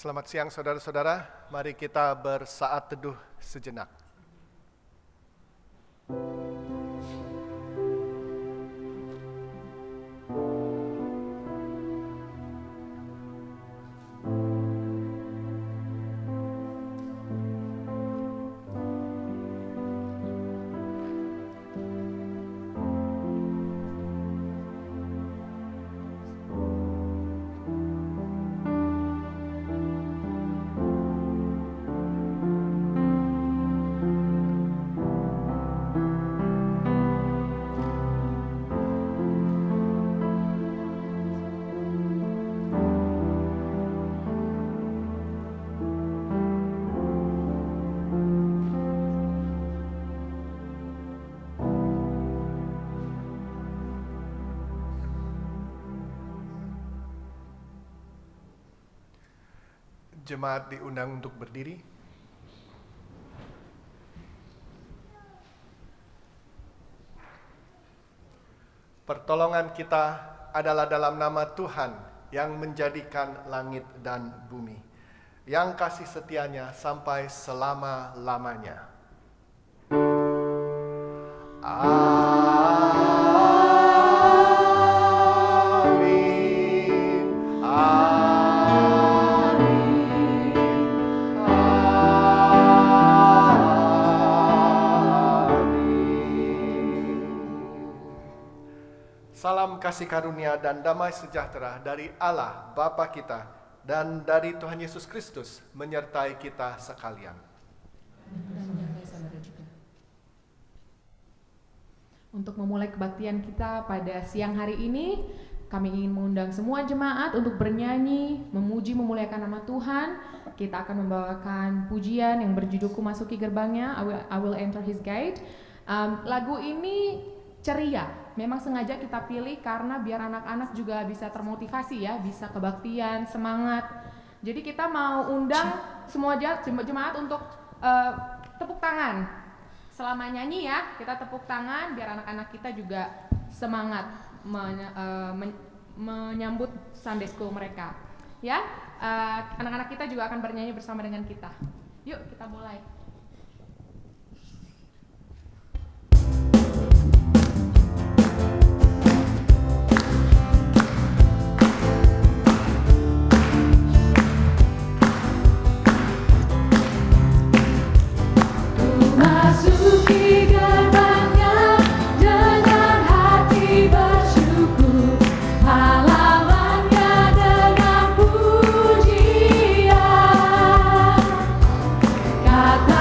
Selamat siang saudara-saudara, mari kita bersaat teduh sejenak. Jemaat diundang untuk berdiri. Pertolongan kita adalah dalam nama Tuhan yang menjadikan langit dan bumi, yang kasih setianya sampai selama-lamanya. Salam kasih karunia dan damai sejahtera dari Allah Bapa kita dan dari Tuhan Yesus Kristus menyertai kita sekalian. Untuk memulai kebaktian kita pada siang hari ini, kami ingin mengundang semua jemaat untuk bernyanyi, memuji, memuliakan nama Tuhan. Kita akan membawakan pujian yang berjudul Ku Masuki Gerbangnya, I will Enter His Gate. Lagu ini ceria. Memang sengaja kita pilih karena biar anak-anak juga bisa termotivasi ya, bisa kebaktian, semangat. Jadi kita mau undang semua jemaat untuk tepuk tangan. Selama nyanyi ya, kita tepuk tangan biar anak-anak kita juga semangat menyambut Sunday School mereka. Ya, anak-anak kita juga akan bernyanyi bersama dengan kita. Yuk kita mulai. Masuki gerbangnya dengan hati bersyukur, halamannya dengan pujian. Kata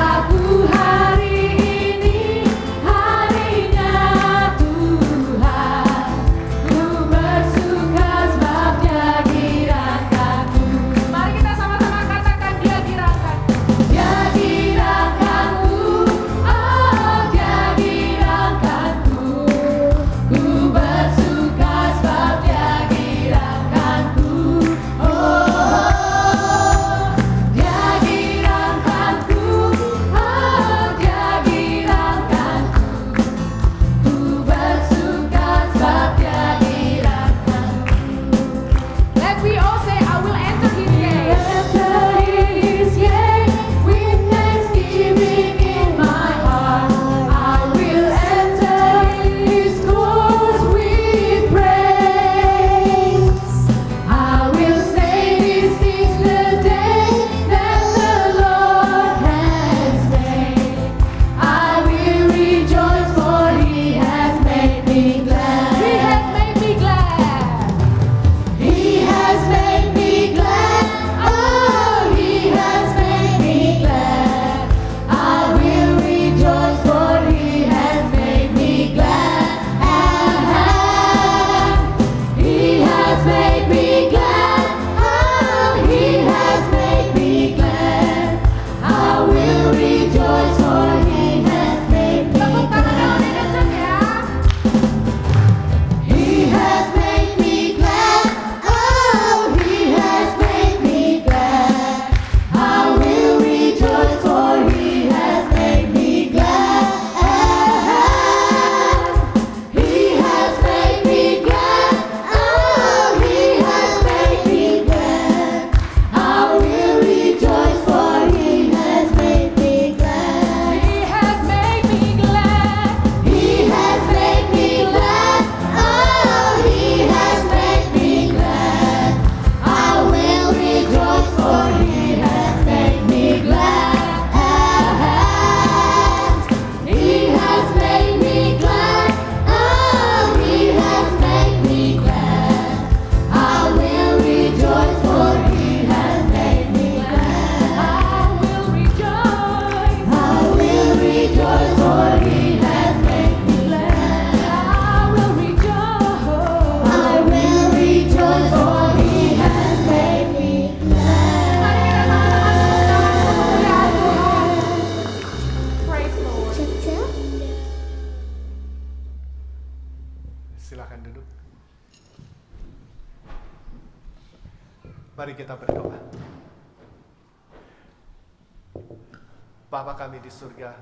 Silakan duduk. Mari kita berdoa. Bapa kami di surga,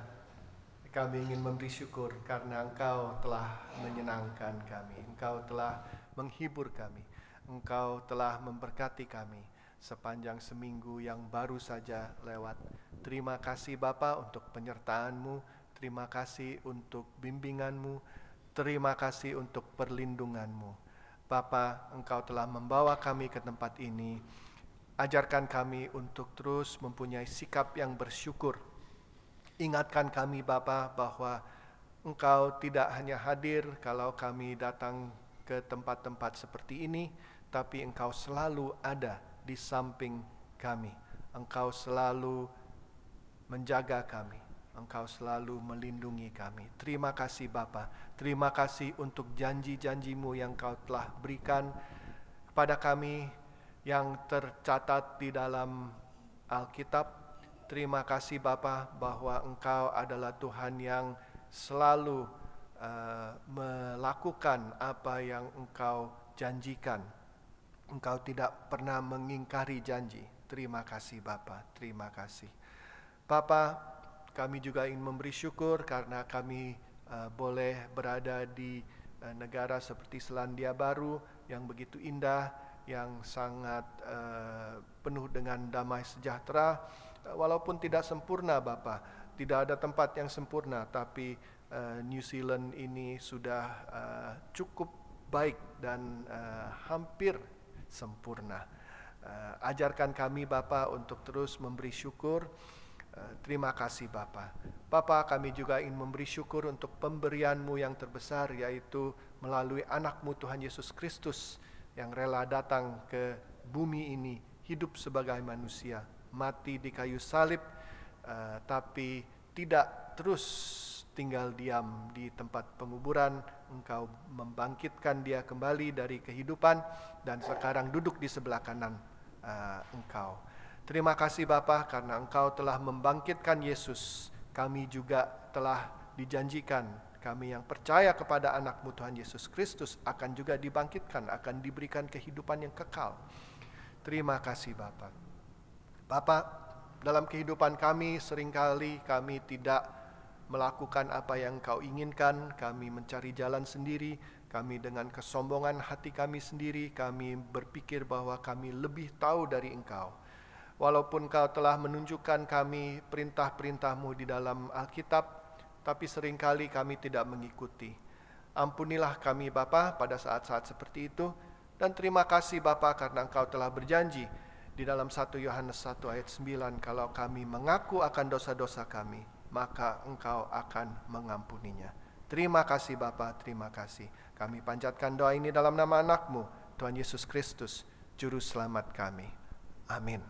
kami ingin memberi syukur karena Engkau telah menyenangkan kami. Engkau telah menghibur kami. Engkau telah memberkati kami sepanjang seminggu yang baru saja lewat. Terima kasih Bapa untuk penyertaan-Mu. Terima kasih untuk bimbingan-Mu. Terima kasih untuk perlindungan-Mu. Bapa, Engkau telah membawa kami ke tempat ini. Ajarkan kami untuk terus mempunyai sikap yang bersyukur. Ingatkan kami Bapa bahwa Engkau tidak hanya hadir kalau kami datang ke tempat-tempat seperti ini, tapi Engkau selalu ada di samping kami. Engkau selalu menjaga kami. Engkau selalu melindungi kami. Terima kasih Bapa. Terima kasih untuk janji-janji-Mu yang Kau telah berikan kepada kami yang tercatat di dalam Alkitab. Terima kasih Bapa bahwa Engkau adalah Tuhan yang selalu melakukan apa yang Engkau janjikan. Engkau tidak pernah mengingkari janji. Terima kasih Bapa. Terima kasih. Bapa, kami juga ingin memberi syukur karena kami boleh berada di negara seperti Selandia Baru yang begitu indah, yang sangat penuh dengan damai sejahtera. Walaupun tidak sempurna Bapa, tidak ada tempat yang sempurna, tapi New Zealand ini sudah cukup baik dan hampir sempurna. Ajarkan kami Bapa untuk terus memberi syukur. Terima kasih Bapa. Bapa, kami juga ingin memberi syukur untuk pemberian-Mu yang terbesar, yaitu melalui anak-Mu Tuhan Yesus Kristus yang rela datang ke bumi ini, hidup sebagai manusia, mati di kayu salib, tapi tidak terus tinggal diam di tempat penguburan. Engkau membangkitkan dia kembali dari kehidupan dan sekarang duduk di sebelah kanan Engkau. Terima kasih Bapa karena Engkau telah membangkitkan Yesus. Kami juga telah dijanjikan, kami yang percaya kepada anak-Mu Tuhan Yesus Kristus akan juga dibangkitkan, akan diberikan kehidupan yang kekal. Terima kasih Bapa. Bapa, dalam kehidupan kami seringkali kami tidak melakukan apa yang Engkau inginkan. Kami mencari jalan sendiri. Kami dengan kesombongan hati kami sendiri, kami berpikir bahwa kami lebih tahu dari Engkau. Walaupun Kau telah menunjukkan kami perintah-perintah-Mu di dalam Alkitab, tapi seringkali kami tidak mengikuti. Ampunilah kami Bapa pada saat-saat seperti itu, dan terima kasih Bapa karena Engkau telah berjanji di dalam 1 Yohanes 1 ayat 9, kalau kami mengaku akan dosa-dosa kami, maka Engkau akan mengampuninya. Terima kasih Bapa, terima kasih. Kami panjatkan doa ini dalam nama anak-Mu, Tuhan Yesus Kristus, Juru Selamat kami. Amin.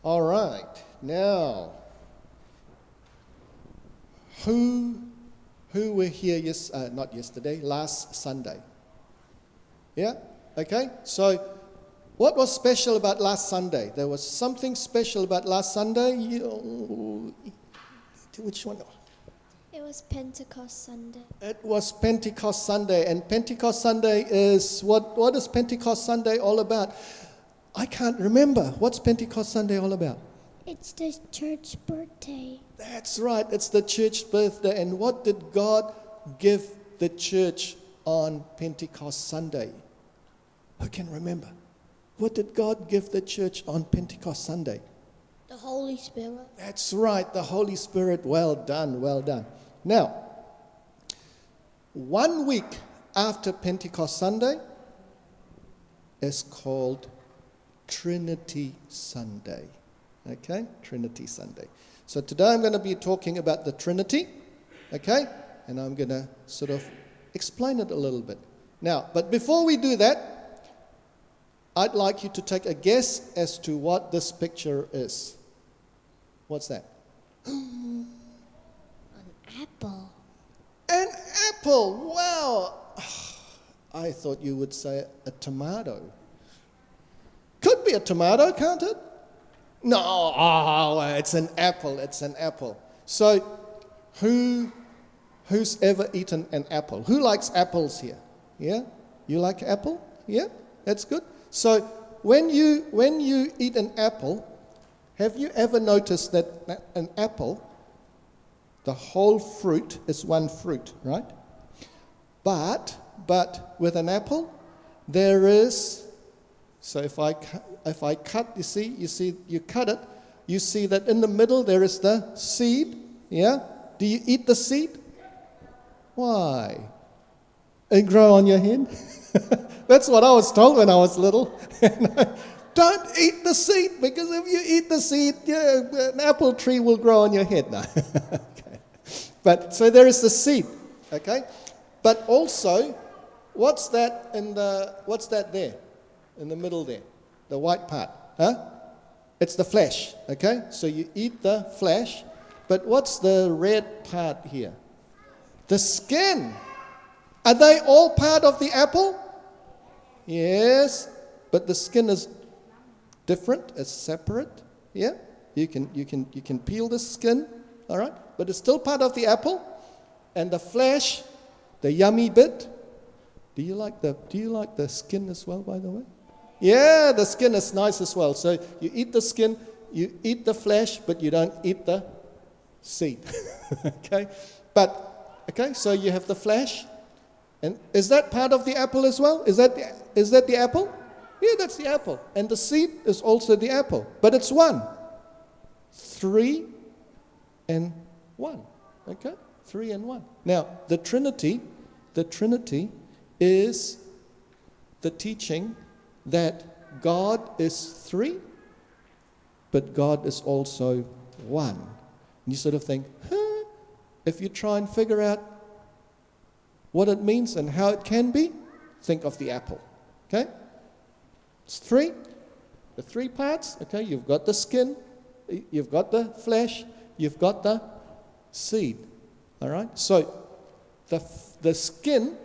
All right, now, who were here last Sunday? Yeah, okay, so what was special about last Sunday? There was something special about last Sunday. Which one? It was Pentecost Sunday. It was Pentecost Sunday, and Pentecost Sunday is, what is Pentecost Sunday all about? I can't remember. What's Pentecost Sunday all about? It's the church birthday. That's right, it's the church birthday. And what did God give the church on Pentecost Sunday? Who can remember? What did God give the church on Pentecost Sunday? The Holy Spirit. That's right, the Holy Spirit. Well done, well done. Now, 1 week after Pentecost Sunday is called Trinity Sunday. Okay, Trinity Sunday. So today I'm going to be talking about the Trinity, okay? And I'm going to sort of explain it a little bit. Now, but before we do that, I'd like you to take a guess as to what this picture is. What's that? An apple. An apple! Wow! I thought you would say a tomato. Could be a tomato, can't it? No, it's an apple. It's an apple. So, who's ever eaten an apple? Who likes apples here? Yeah, you like apple? Yeah, that's good. So, when you eat an apple, have you ever noticed that an apple, the whole fruit is one fruit, right? But with an apple, there is. So if I cut, you cut it, you see that in the middle there is the seed. Yeah? Do you eat the seed? Why? It grow on your head? That's what I was told when I was little. Don't eat the seed, because if you eat the seed, an apple tree will grow on your head. No. Okay. But so there is the seed. Okay? But also, what's that there? In the middle there, the white part, It's the flesh, okay? So you eat the flesh, but what's the red part here? The skin. Are they all part of the apple? Yes, but the skin is different, it's separate. Yeah, you can peel the skin, all right? But it's still part of the apple, and the flesh, the yummy bit. Do you like the skin as well, by the way? Yeah, the skin is nice as well. So you eat the skin, you eat the flesh, but you don't eat the seed. Okay? So you have the flesh. And is that part of the apple as well? Is that the apple? Yeah, that's the apple. And the seed is also the apple. But it's one. 3 and 1. Okay? 3 and 1. Now, the Trinity is the teaching that God is 3, but God is also 1. And you sort of think, if you try and figure out what it means and how it can be, think of the apple. Okay? It's 3. The 3 parts. Okay, you've got the skin, you've got the flesh, you've got the seed. All right? So the skin,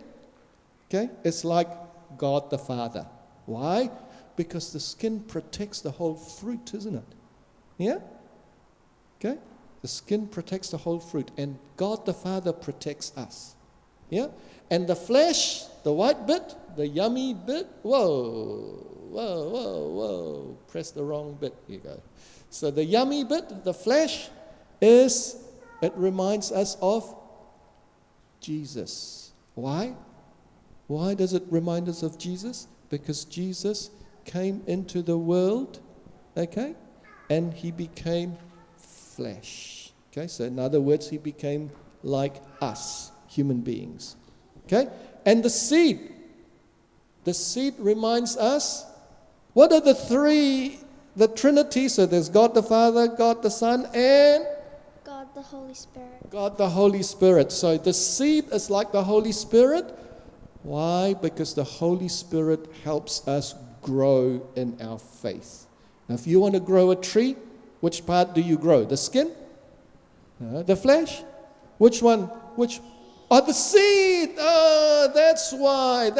okay, is like God the Father. Why? Because the skin protects the whole fruit, isn't it? Yeah? Okay? The skin protects the whole fruit, and God the Father protects us. Yeah? And the flesh, the white bit, the yummy bit, whoa, press the wrong bit, you go. So the yummy bit, the flesh, it reminds us of Jesus. Why? Why does it remind us of Jesus? Because Jesus came into the world, okay, and he became flesh. Okay, so in other words, he became like us, human beings. Okay, and the seed reminds us, what are the 3, the Trinity? So there's God the Father, God the Son, and God the Holy Spirit. God the Holy Spirit. So the seed is like the Holy Spirit. Why? Because the Holy Spirit helps us grow in our faith. Now, if you want to grow a tree, which part do you grow? The skin? No, the flesh? Which one? The seed! Oh, that's why.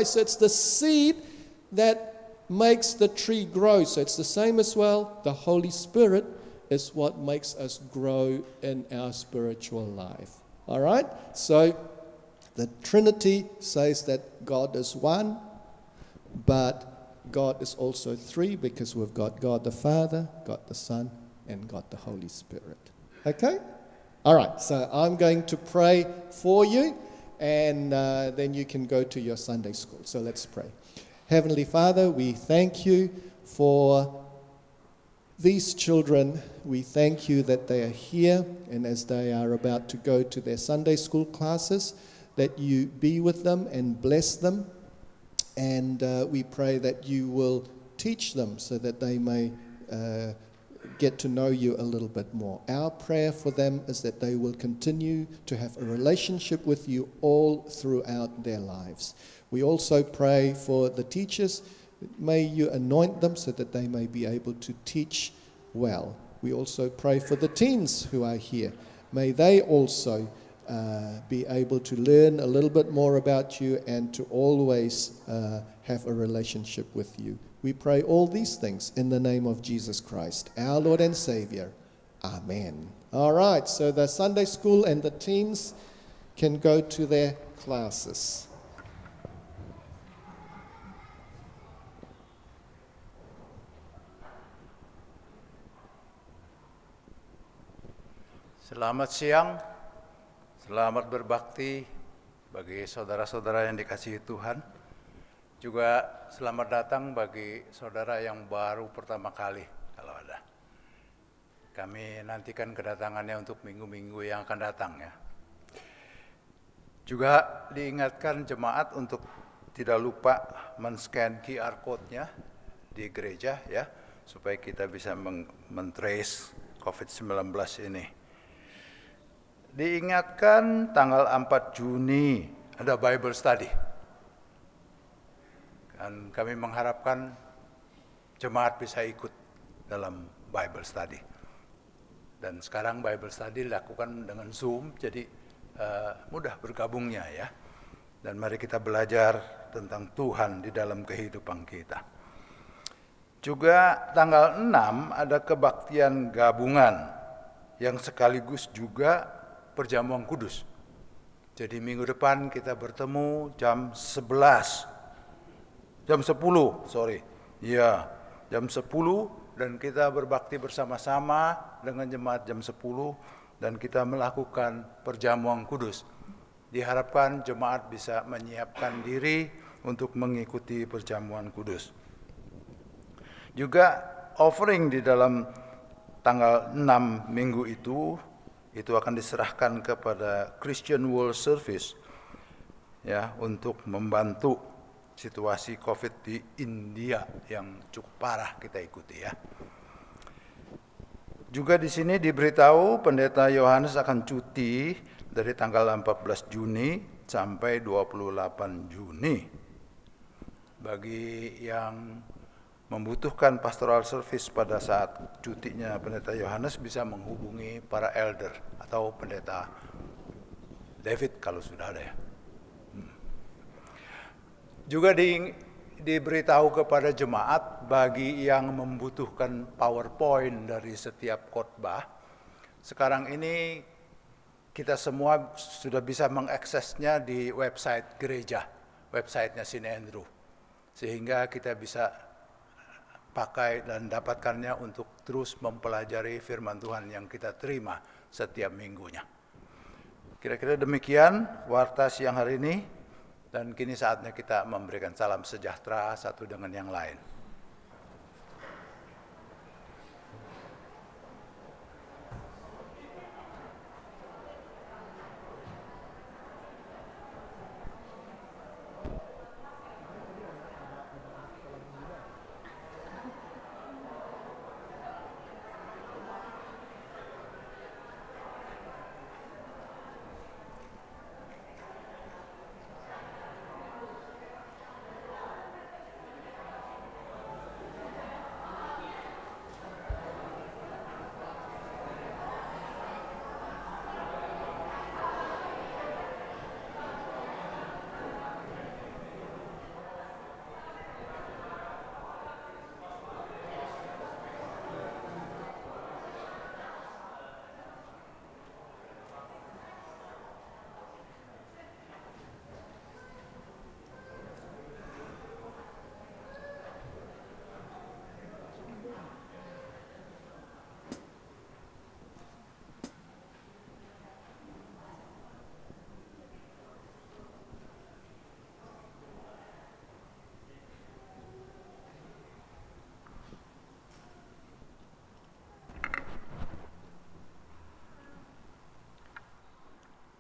So it's the seed that makes the tree grow. So it's the same as well. The Holy Spirit is what makes us grow in our spiritual life. All right? So the Trinity says that God is 1, but God is also 3 because we've got God the Father, God the Son, and God the Holy Spirit. Okay? All right, so I'm going to pray for you, and then you can go to your Sunday school. So let's pray. Heavenly Father, we thank you for these children. We thank you that they are here, and as they are about to go to their Sunday school classes, that you be with them and bless them. And we pray that you will teach them so that they may get to know you a little bit more. Our prayer for them is that they will continue to have a relationship with you all throughout their lives. We also pray for the teachers. May you anoint them so that they may be able to teach well. We also pray for the teens who are here. May they also be able to learn a little bit more about you and to always have a relationship with you. We pray all these things in the name of Jesus Christ, our Lord and Savior. Amen. All right, so the Sunday school and the teens can go to their classes. Selamat siang, selamat berbakti bagi saudara-saudara yang dikasihi Tuhan. Juga selamat datang bagi saudara yang baru pertama kali kalau ada. Kami nantikan kedatangannya untuk minggu-minggu yang akan datang ya. Juga diingatkan jemaat untuk tidak lupa men-scan QR code-nya di gereja ya, supaya kita bisa men-trace COVID-19 ini. Diingatkan tanggal 4 Juni ada Bible Study. Dan kami mengharapkan jemaat bisa ikut dalam Bible Study. Dan sekarang Bible Study dilakukan dengan Zoom, jadi mudah bergabungnya ya. Dan mari kita belajar tentang Tuhan di dalam kehidupan kita. Juga tanggal 6 ada kebaktian gabungan yang sekaligus juga perjamuan kudus. Jadi minggu depan kita bertemu jam 10 jam 10 dan kita berbakti bersama-sama dengan jemaat jam 10 dan kita melakukan perjamuan kudus. Diharapkan jemaat bisa menyiapkan diri untuk mengikuti perjamuan kudus. Juga offering di dalam tanggal 6 minggu itu akan diserahkan kepada Christian World Service ya, untuk membantu situasi COVID di India yang cukup parah kita ikuti ya. Juga di sini diberitahu Pendeta Yohanes akan cuti dari tanggal 14 Juni sampai 28 Juni. Bagi yang membutuhkan pastoral service pada saat cutinya Pendeta Yohanes bisa menghubungi para elder atau Pendeta David kalau sudah ada ya. Juga diberitahu kepada jemaat bagi yang membutuhkan PowerPoint dari setiap khotbah. Sekarang ini kita semua sudah bisa mengaksesnya di website gereja, websitenya St. Andrew. Sehingga kita bisa pakai dan dapatkannya untuk terus mempelajari firman Tuhan yang kita terima setiap minggunya. Kira-kira demikian warta siang hari ini, dan kini saatnya kita memberikan salam sejahtera satu dengan yang lain.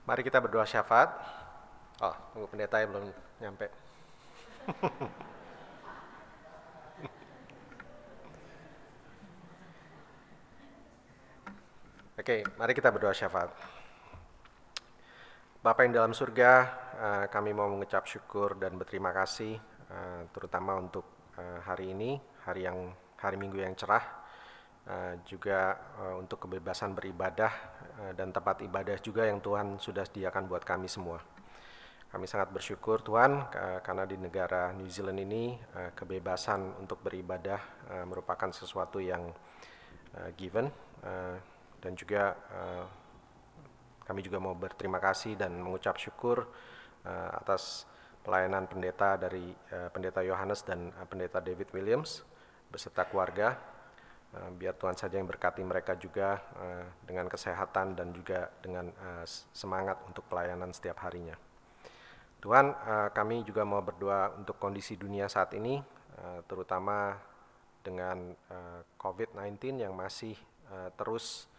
Mari kita berdoa syafaat. Oh, tunggu pendeta yang belum nyampe. Oke, mari kita berdoa syafaat. Bapa yang dalam surga, kami mau mengucap syukur dan berterima kasih, terutama untuk hari ini, hari Minggu yang cerah, juga untuk kebebasan beribadah dan tempat ibadah juga yang Tuhan sudah sediakan buat kami semua. Kami sangat bersyukur Tuhan karena di negara New Zealand ini kebebasan untuk beribadah merupakan sesuatu yang given, dan juga kami juga mau berterima kasih dan mengucap syukur atas pelayanan pendeta dari Pendeta Yohanes dan Pendeta David Williams beserta keluarga. Biar Tuhan saja yang berkati mereka juga dengan kesehatan dan juga dengan semangat untuk pelayanan setiap harinya. Tuhan, kami juga mau berdoa untuk kondisi dunia saat ini, terutama dengan COVID-19 yang masih terus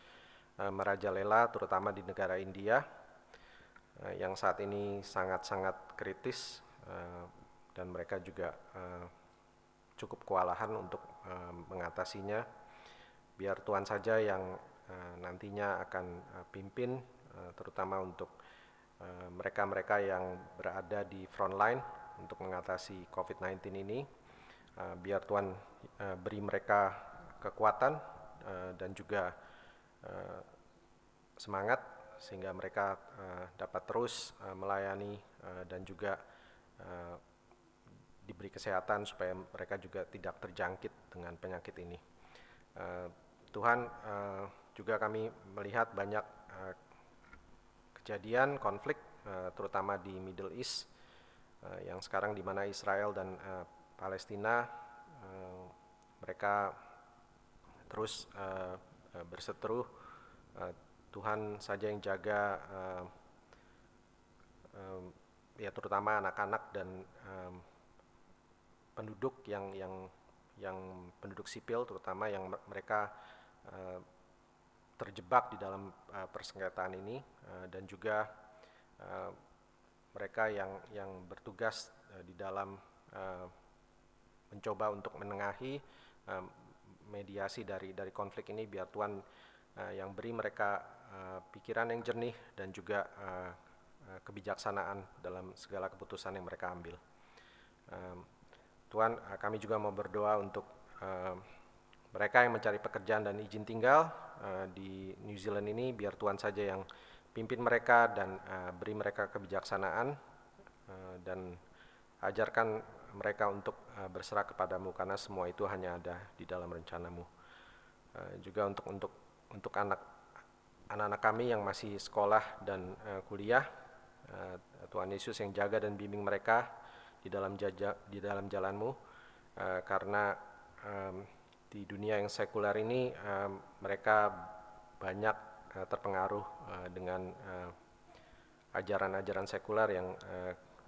merajalela, terutama di negara India, yang saat ini sangat-sangat kritis, dan mereka juga cukup kewalahan untuk mengatasinya. Biar Tuhan saja yang nantinya akan pimpin, terutama untuk mereka-mereka yang berada di front line untuk mengatasi COVID-19 ini. Biar Tuhan beri mereka kekuatan dan juga semangat sehingga mereka dapat terus melayani dan juga diberi kesehatan supaya mereka juga tidak terjangkit dengan penyakit ini. Tuhan, juga kami melihat banyak kejadian konflik, terutama di Middle East, yang sekarang di mana Israel dan Palestina mereka terus berseteru. Tuhan saja yang jaga, ya terutama anak-anak dan penduduk yang penduduk sipil, terutama yang mereka terjebak di dalam persengketaan ini, dan juga mereka yang bertugas di dalam mencoba untuk menengahi mediasi dari konflik ini. Biar Tuhan yang beri mereka pikiran yang jernih dan juga kebijaksanaan dalam segala keputusan yang mereka ambil. Tuhan, kami juga mau berdoa untuk mereka yang mencari pekerjaan dan izin tinggal di New Zealand ini. Biar Tuhan saja yang pimpin mereka dan beri mereka kebijaksanaan, dan ajarkan mereka untuk berserah kepadamu, karena semua itu hanya ada di dalam rencanamu. Juga untuk anak-anak kami yang masih sekolah dan kuliah, Tuhan Yesus yang jaga dan bimbing mereka di dalam jalanmu, karena di dunia yang sekuler ini mereka banyak terpengaruh dengan ajaran-ajaran sekuler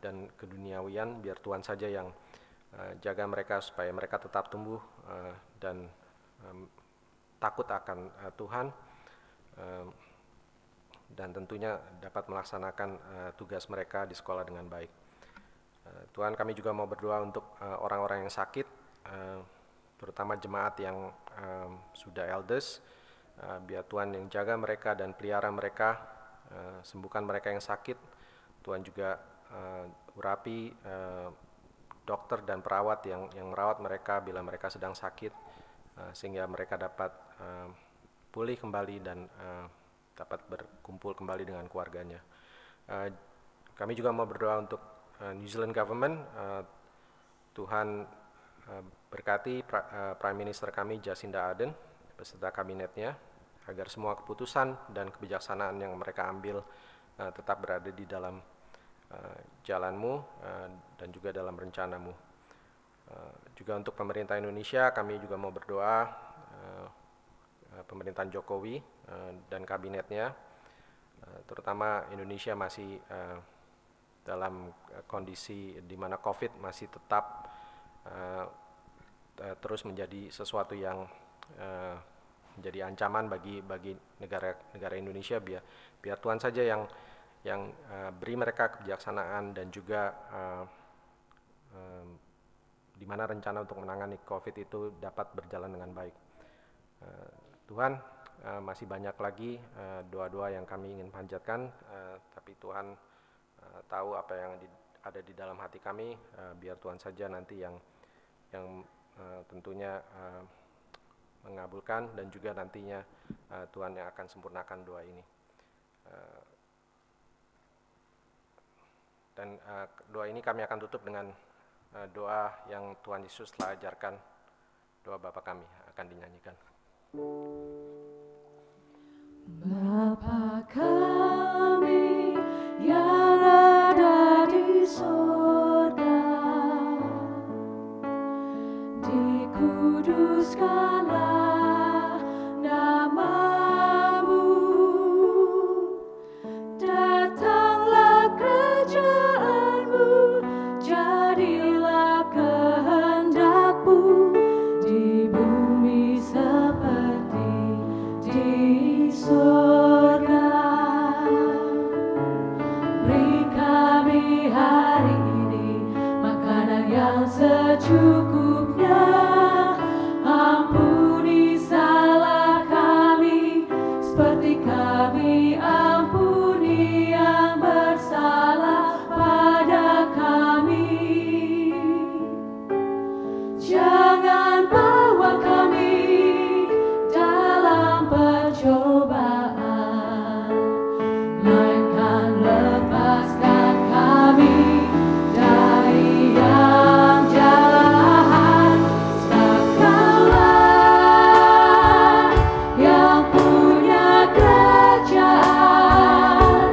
dan keduniawian. Biar Tuhan saja yang jaga mereka supaya mereka tetap tumbuh dan takut akan Tuhan, dan tentunya dapat melaksanakan tugas mereka di sekolah dengan baik. Tuhan, kami juga mau berdoa untuk orang-orang yang sakit, terutama jemaat yang sudah elders. Biar Tuhan yang jaga mereka dan pelihara mereka, sembuhkan mereka yang sakit. Tuhan juga urapi dokter dan perawat yang merawat mereka bila mereka sedang sakit, sehingga mereka dapat pulih kembali dan dapat berkumpul kembali dengan keluarganya. Kami juga mau berdoa untuk New Zealand government. Tuhan berkati Prime Minister kami Jacinda Ardern beserta kabinetnya, agar semua keputusan dan kebijaksanaan yang mereka ambil tetap berada di dalam jalanmu dan juga dalam rencanamu. Juga untuk pemerintah Indonesia, kami juga mau berdoa pemerintahan Jokowi dan kabinetnya, terutama Indonesia masih dalam kondisi di mana COVID masih tetap terus menjadi sesuatu yang menjadi ancaman bagi negara Indonesia. Biar Tuhan saja yang beri mereka kebijaksanaan dan juga di mana rencana untuk menangani COVID itu dapat berjalan dengan baik. Tuhan, masih banyak lagi doa-doa yang kami ingin panjatkan, tapi Tuhan tahu apa yang ada di dalam hati kami. Biar Tuhan saja nanti yang tentunya mengabulkan, dan juga nantinya Tuhan yang akan sempurnakan doa ini. Dan doa ini kami akan tutup dengan doa yang Tuhan Yesus telah ajarkan. Doa Bapa kami akan dinyanyikan. Bapa kami yang ada di surga, dikuduskanlah nama-Mu, datanglah kerajaan-Mu, jadilah kehendak-Mu di bumi seperti di surga. Beri kami hari ini makanan yang secukupnya. Ampuni salah kami seperti kami ampuni yang bersalah pada kami. Jangan bawa kami dalam percobaan, melainkan lepaskan kami dari yang jahat. Sebab Kaulah yang punya kerajaan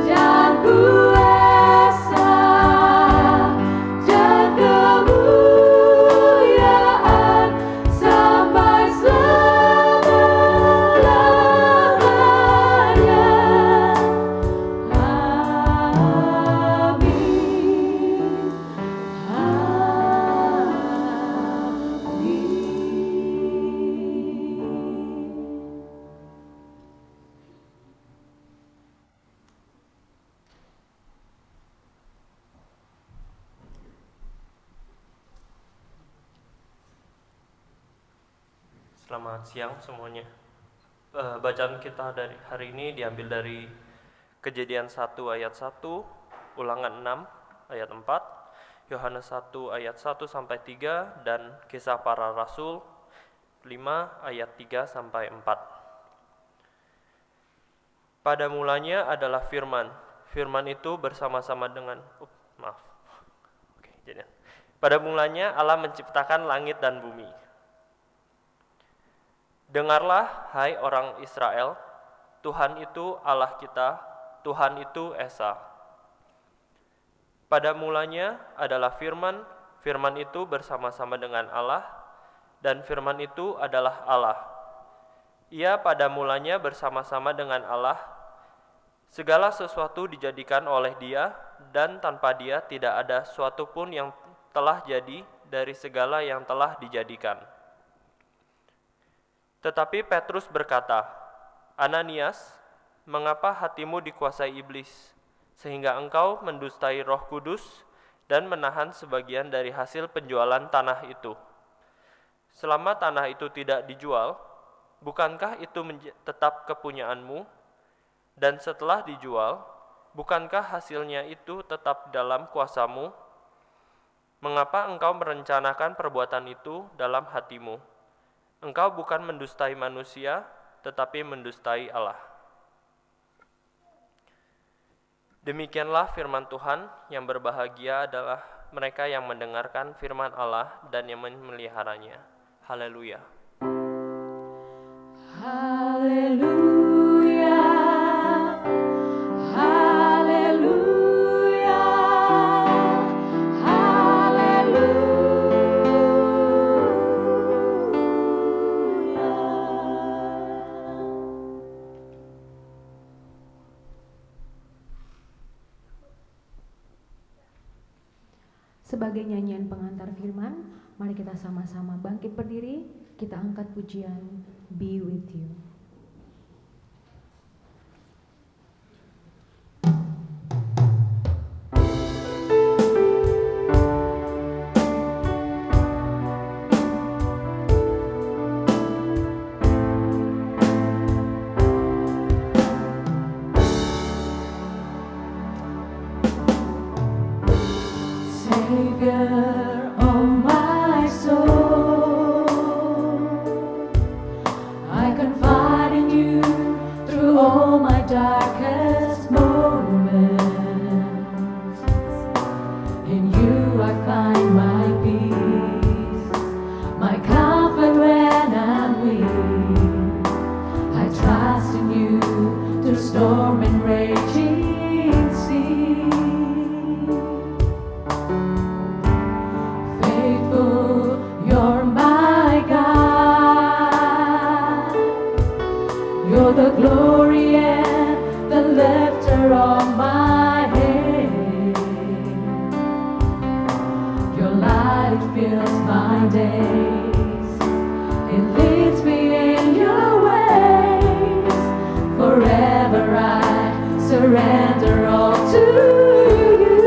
dan kuasa dan kemuliaan sampai selama-lamanya. Amin. Amin. Selamat siang semuanya. Bacaan kita dari hari ini diambil dari Kejadian 1 ayat 1, Ulangan 6 ayat 4, Yohanes 1 ayat 1 sampai 3, dan Kisah Para Rasul 5 ayat 3 sampai 4. Pada mulanya adalah firman. Firman itu bersama-sama dengan Pada mulanya Allah menciptakan langit dan bumi. Dengarlah, hai orang Israel, Tuhan itu Allah kita, Tuhan itu Esa. Pada mulanya adalah firman, firman itu bersama-sama dengan Allah, dan firman itu adalah Allah. Ia pada mulanya bersama-sama dengan Allah. Segala sesuatu dijadikan oleh Dia, dan tanpa Dia tidak ada suatu pun yang telah jadi dari segala yang telah dijadikan. Tetapi Petrus berkata, Ananias, mengapa hatimu dikuasai iblis, sehingga engkau mendustai Roh Kudus dan menahan sebagian dari hasil penjualan tanah itu? Selama tanah itu tidak dijual, bukankah itu tetap kepunyaanmu? Dan setelah dijual, bukankah hasilnya itu tetap dalam kuasamu? Mengapa engkau merencanakan perbuatan itu dalam hatimu? Engkau bukan mendustai manusia, tetapi mendustai Allah. Demikianlah firman Tuhan. Yang berbahagia adalah mereka yang mendengarkan firman Allah dan yang memeliharanya. Haleluya. Haleluya. Haleluya. Sebagai nyanyian pengantar firman, mari kita sama-sama bangkit berdiri, kita angkat pujian Be With You. Savior of my soul, I confide in you through all my darkest glory and the lifter of my head. Your light, it fills my days. It leads me in your ways. Forever I surrender all to you.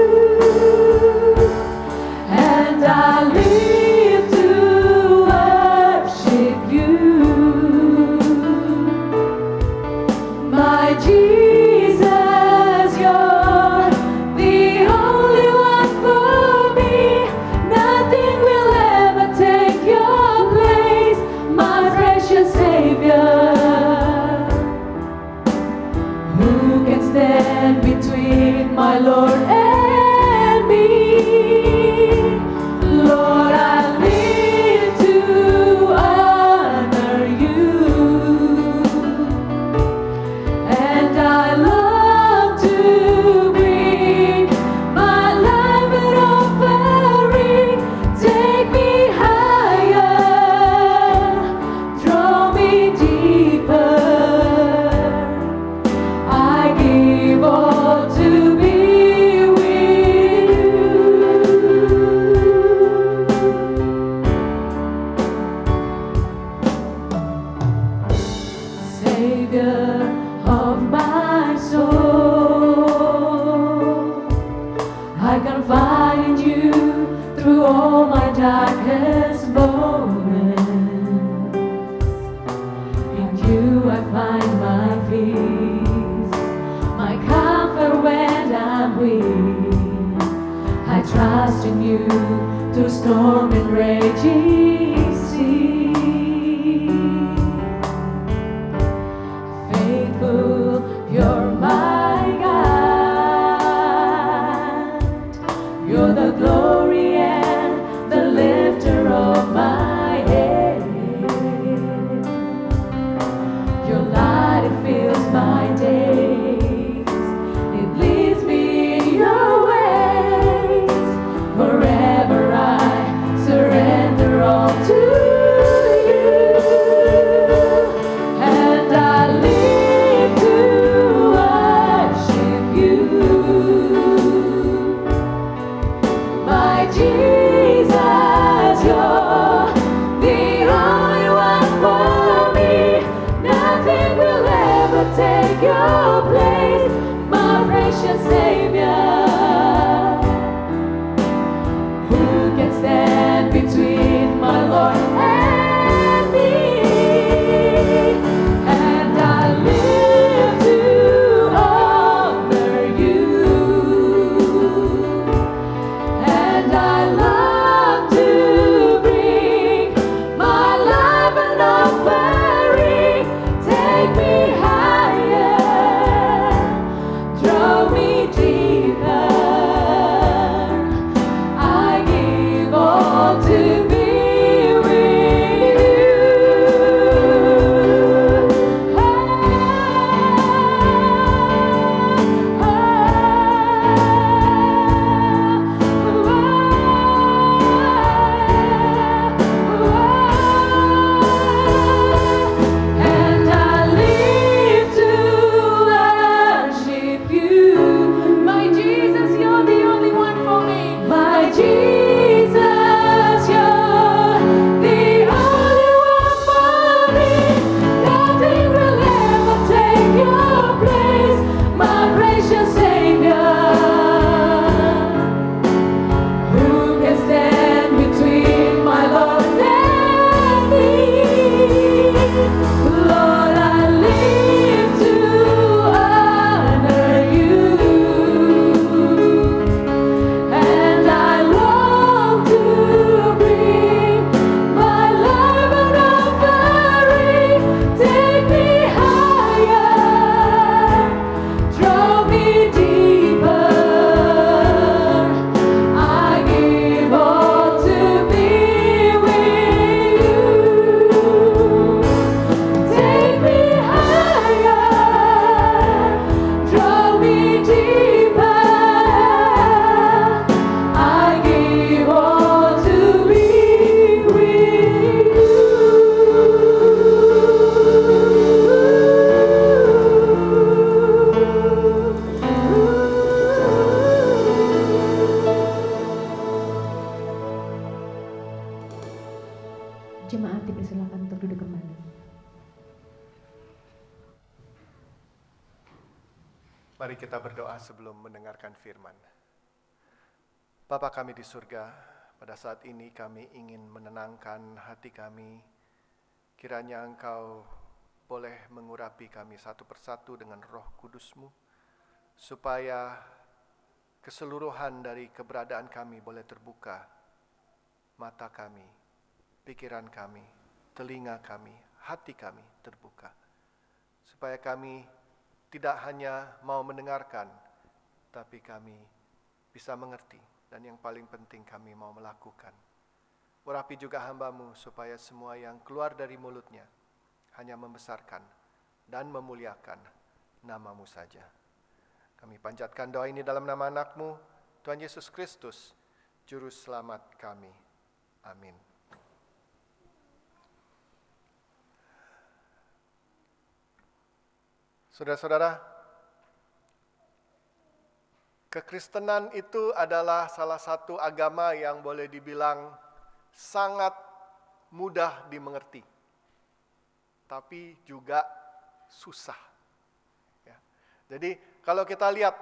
And I live to worship you. My Jesus, you're the only one for me. Nothing will ever take your place, my precious Savior. Who can stand between my Lord and me? Lord, I live to honor you. And I long to bring my life an offering. Take me higher, draw me deeper. I give all to be with you. Savior of my soul, I confide in you through all my darkest moments. In you I find my peace, my comfort when I'm weak. I trust in you through storm and raging sea. Faithful, you're my God. You're the glory and the lifter of my head. Your light, it fills my days. It leads me in your ways. Forever I surrender all to you. Jemaat dipersilakan untuk duduk kembali. Mari kita berdoa sebelum mendengarkan firman. Bapa kami di surga, pada saat ini kami ingin menenangkan hati kami. Kiranya Engkau boleh mengurapi kami satu persatu dengan Roh Kudus-Mu, supaya keseluruhan dari keberadaan kami boleh terbuka. Mata kami, pikiran kami, telinga kami, hati kami terbuka. Supaya kami tidak hanya mau mendengarkan, tapi kami bisa mengerti. Dan yang paling penting kami mau melakukan. Urapi juga hamba-Mu supaya semua yang keluar dari mulutnya hanya membesarkan dan memuliakan nama-Mu saja. Kami panjatkan doa ini dalam nama anak-Mu, Tuhan Yesus Kristus, Juru Selamat kami. Amin. Saudara-saudara, kekristenan itu adalah salah satu agama yang boleh dibilang sangat mudah dimengerti, tapi juga susah. Ya. Jadi kalau kita lihat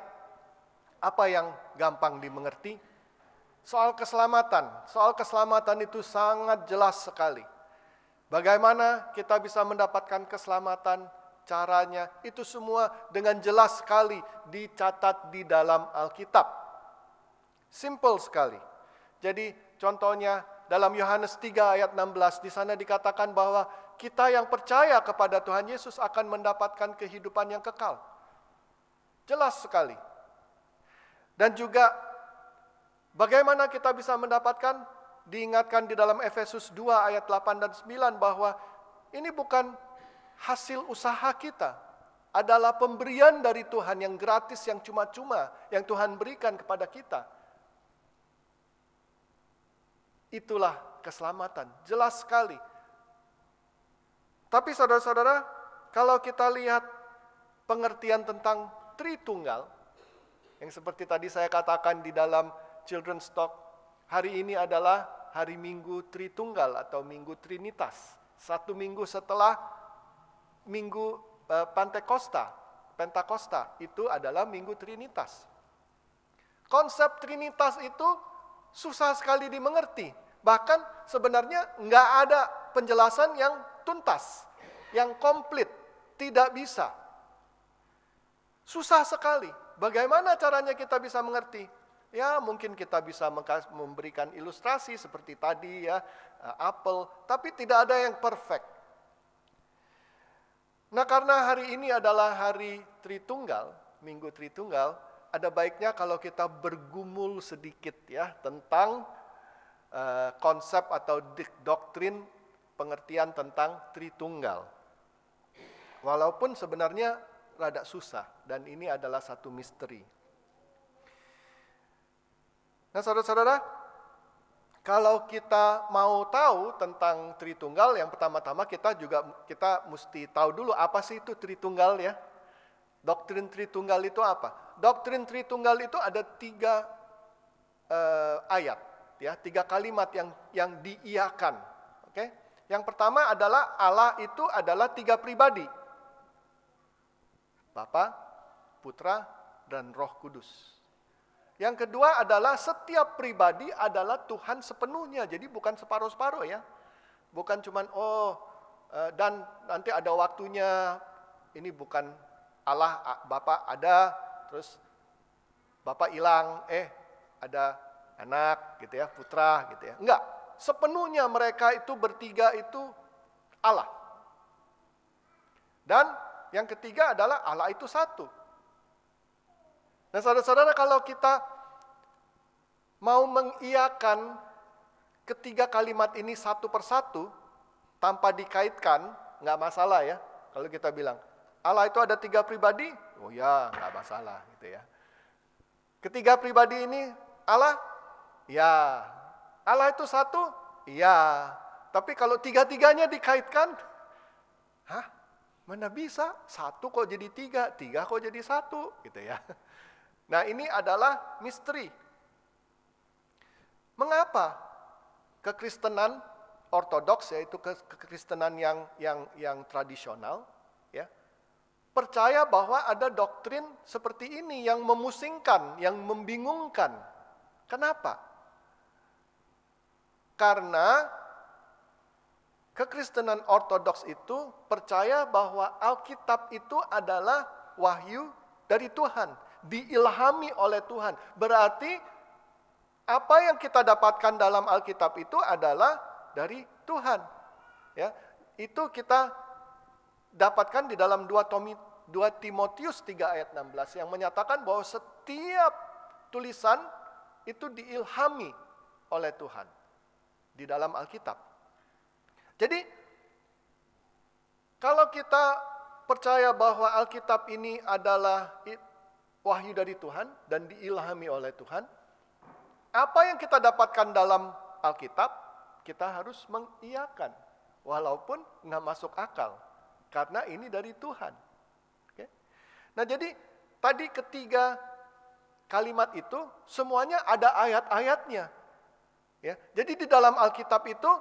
apa yang gampang dimengerti, soal keselamatan itu sangat jelas sekali. Bagaimana kita bisa mendapatkan keselamatan, caranya, itu semua dengan jelas sekali dicatat di dalam Alkitab. Simple sekali. Jadi contohnya dalam Yohanes 3 ayat 16, di sana dikatakan bahwa kita yang percaya kepada Tuhan Yesus akan mendapatkan kehidupan yang kekal. Jelas sekali. Dan juga bagaimana kita bisa mendapatkan, diingatkan di dalam Efesus 2 ayat 8 dan 9 bahwa ini bukan hasil usaha kita, adalah pemberian dari Tuhan yang gratis, yang cuma-cuma, yang Tuhan berikan kepada kita. Itulah keselamatan, jelas sekali. Tapi saudara-saudara, kalau kita lihat pengertian tentang Tritunggal, yang seperti tadi saya katakan di dalam Children's Talk, hari ini adalah hari Minggu Tritunggal atau Minggu Trinitas. 1 minggu setelah Minggu Pentakosta itu adalah Minggu Trinitas. Konsep Trinitas itu susah sekali dimengerti. Bahkan sebenarnya nggak ada penjelasan yang tuntas, yang komplit, tidak bisa. Susah sekali. Bagaimana caranya kita bisa mengerti? Ya mungkin kita bisa memberikan ilustrasi seperti tadi ya, apel, tapi tidak ada yang perfect. Nah karena hari ini adalah hari Tritunggal, Minggu Tritunggal, ada baiknya kalau kita bergumul sedikit ya tentang konsep atau doktrin pengertian tentang Tritunggal. Walaupun sebenarnya rada susah dan ini adalah satu misteri. Nah saudara-saudara, kalau kita mau tahu tentang Tritunggal, yang pertama-tama kita mesti tahu dulu apa sih itu Tritunggal ya. Doktrin Tritunggal itu apa? Doktrin Tritunggal itu ada 3 ayat, ya, 3 kalimat yang diiyakan. Oke? Yang pertama adalah Allah itu adalah 3 pribadi. Bapa, Putra, dan Roh Kudus. Yang kedua adalah setiap pribadi adalah Tuhan sepenuhnya. Jadi bukan separuh-separuh ya. Bukan cuman dan nanti ada waktunya. Ini bukan Allah Bapa ada, terus Bapa hilang, ada anak gitu ya, putra gitu ya. Enggak, sepenuhnya mereka itu bertiga itu Allah. Dan yang ketiga adalah Allah itu satu. Nah saudara-saudara, kalau kita mau mengiyakan ketiga kalimat ini satu persatu tanpa dikaitkan, nggak masalah ya. Kalau kita bilang Allah itu ada 3 pribadi, oh ya nggak masalah gitu ya. Ketiga pribadi ini Allah, ya. Allah itu satu, ya. Tapi kalau 3-3-nya dikaitkan, mana bisa? 1 kok jadi 3, 3 kok jadi 1 gitu ya. Nah ini adalah misteri. Mengapa kekristenan ortodoks, yaitu kekristenan yang tradisional, ya, percaya bahwa ada doktrin seperti ini yang memusingkan, yang membingungkan. Kenapa? Karena kekristenan ortodoks itu percaya bahwa Alkitab itu adalah wahyu dari Tuhan, diilhami oleh Tuhan. Berarti apa yang kita dapatkan dalam Alkitab itu adalah dari Tuhan. Ya, itu kita dapatkan di dalam 2 Timotius 3 ayat 16 yang menyatakan bahwa setiap tulisan itu diilhami oleh Tuhan di dalam Alkitab. Jadi kalau kita percaya bahwa Alkitab ini adalah wahyu dari Tuhan dan diilhami oleh Tuhan, apa yang kita dapatkan dalam Alkitab, kita harus mengiyakan. Walaupun nggak masuk akal. Karena ini dari Tuhan. Oke? Nah jadi tadi ketiga kalimat itu semuanya ada ayat-ayatnya. Ya, jadi di dalam Alkitab itu,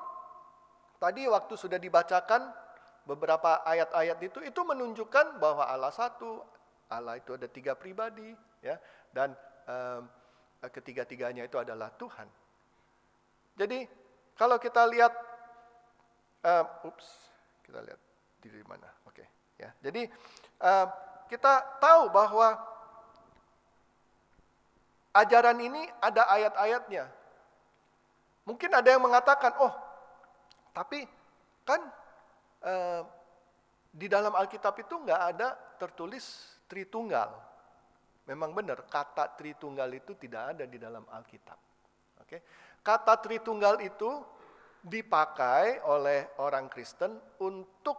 tadi waktu sudah dibacakan beberapa ayat-ayat itu menunjukkan bahwa Allah satu, Allah itu ada 3 pribadi, ya, dan ketiga-tiganya itu adalah Tuhan. Jadi kalau kita lihat, kita lihat di mana? Oke, ya. Jadi kita tahu bahwa ajaran ini ada ayat-ayatnya. Mungkin ada yang mengatakan, oh, tapi kan di dalam Alkitab itu nggak ada tertulis Tritunggal. Memang benar, kata Tritunggal itu tidak ada di dalam Alkitab. Oke, kata Tritunggal itu dipakai oleh orang Kristen untuk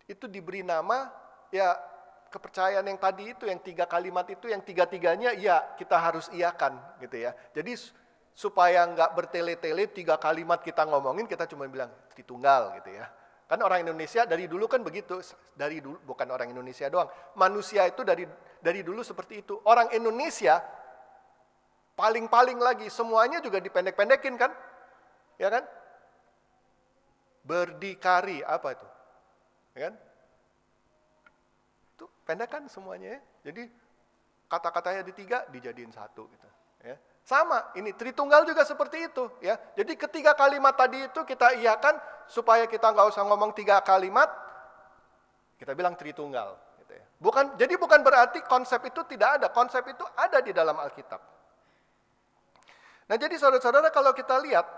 itu diberi nama, ya kepercayaan yang tadi itu, yang 3 kalimat itu, yang 3-tiganya ya kita harus iakan gitu ya. Jadi supaya nggak bertele-tele 3 kalimat kita ngomongin, kita cuma bilang Tritunggal gitu ya. Kan orang Indonesia dari dulu kan begitu, dari dulu, bukan orang Indonesia doang, manusia itu dari dulu seperti itu. Orang Indonesia paling-paling lagi semuanya juga dipendek-pendekin kan, ya kan? Berdikari apa itu, ya kan? Itu pendek kan semuanya ya. Jadi kata-katanya di 3 dijadiin 1 gitu, ya. Sama, ini Tritunggal juga seperti itu ya. Jadi ketiga kalimat tadi itu kita iakan supaya kita nggak usah ngomong 3 kalimat, kita bilang Tritunggal. Gitu ya. Jadi bukan berarti konsep itu tidak ada, konsep itu ada di dalam Alkitab. Nah jadi saudara-saudara kalau kita lihat,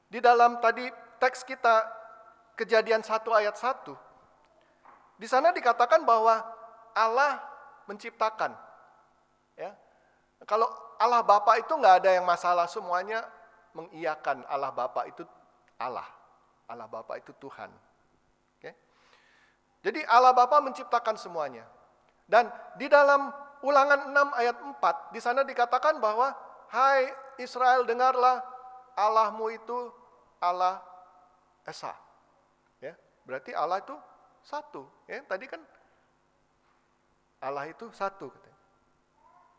di dalam tadi teks kita Kejadian 1 ayat 1, di sana dikatakan bahwa Allah menciptakan. Ya. Kalau Allah Bapa itu nggak ada yang masalah, semuanya mengiyakan Allah Bapa itu Allah. Allah Bapa itu Tuhan. Oke? Jadi Allah Bapa menciptakan semuanya. Dan di dalam Ulangan 6 ayat 4, di sana dikatakan bahwa, hai Israel dengarlah, Allahmu itu Allah Esa. Ya, berarti Allah itu satu. Ya, tadi kan Allah itu satu.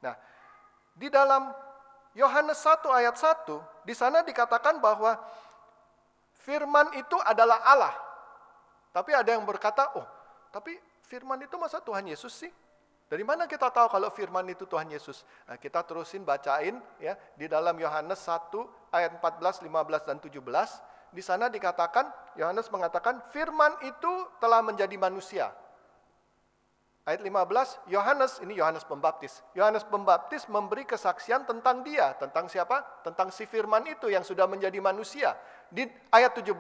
Nah, di dalam Yohanes 1 ayat 1, di sana dikatakan bahwa firman itu adalah Allah. Tapi ada yang berkata, oh, tapi firman itu masa Tuhan Yesus sih? Dari mana kita tahu kalau firman itu Tuhan Yesus? Nah, kita terusin bacain ya di dalam Yohanes 1 ayat 14, 15 dan 17. Di sana dikatakan, Yohanes mengatakan firman itu telah menjadi manusia. Ayat 15, Yohanes Pembaptis. Yohanes Pembaptis memberi kesaksian tentang dia. Tentang siapa? Tentang si firman itu yang sudah menjadi manusia. Di ayat 17,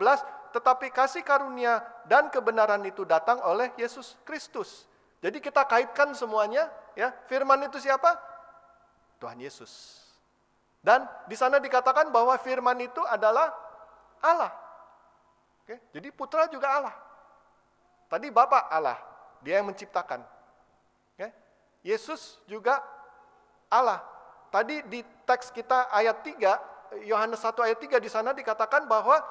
tetapi kasih karunia dan kebenaran itu datang oleh Yesus Kristus. Jadi kita kaitkan semuanya, ya. Firman itu siapa? Tuhan Yesus. Dan di sana dikatakan bahwa firman itu adalah Allah. Oke, jadi putra juga Allah. Tadi Bapa Allah, dia yang menciptakan. Yesus juga Allah. Tadi di teks kita ayat 3, Yohanes 1 ayat 3 di sana dikatakan bahwa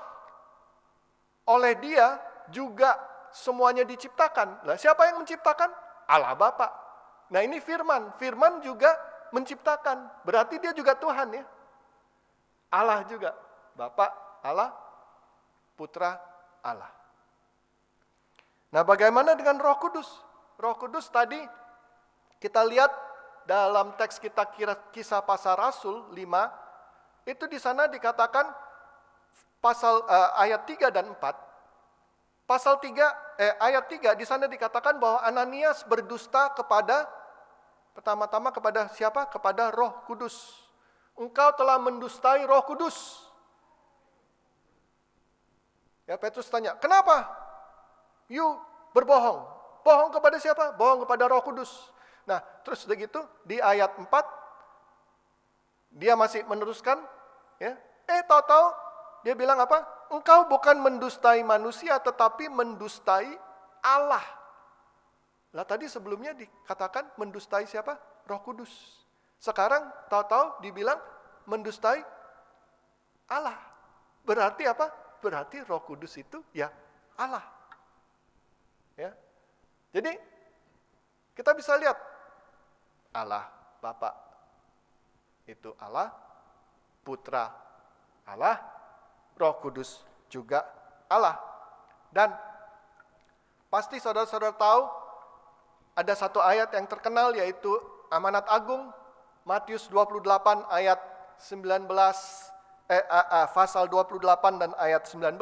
oleh dia juga semuanya diciptakan. Nah, siapa yang menciptakan? Allah Bapa. Nah, ini firman. Firman juga menciptakan. Berarti dia juga Tuhan ya. Allah juga. Bapa Allah, Putra Allah. Nah, bagaimana dengan Roh Kudus? Roh Kudus tadi kita lihat dalam teks kita Kisah Para Rasul 5, itu di sana dikatakan ayat 3 dan 4. Ayat 3 di sana dikatakan bahwa Ananias berdusta pertama-tama kepada siapa? Kepada Roh Kudus. Engkau telah mendustai Roh Kudus. Ya, Petrus tanya, kenapa? You berbohong. Bohong kepada siapa? Bohong kepada Roh Kudus. Nah, terus begitu di ayat 4 dia masih meneruskan, ya. Tahu-tahu dia bilang apa? Engkau bukan mendustai manusia tetapi mendustai Allah. Lah tadi sebelumnya dikatakan mendustai siapa? Roh Kudus. Sekarang tahu-tahu dibilang mendustai Allah. Berarti apa? Berarti Roh Kudus itu ya Allah. Ya. Jadi kita bisa lihat Allah Bapa itu Allah, Putra Allah, Roh Kudus juga Allah. Dan pasti saudara-saudara tahu ada satu ayat yang terkenal yaitu Amanat Agung Matius 28 ayat 19 pasal 28 dan ayat 19.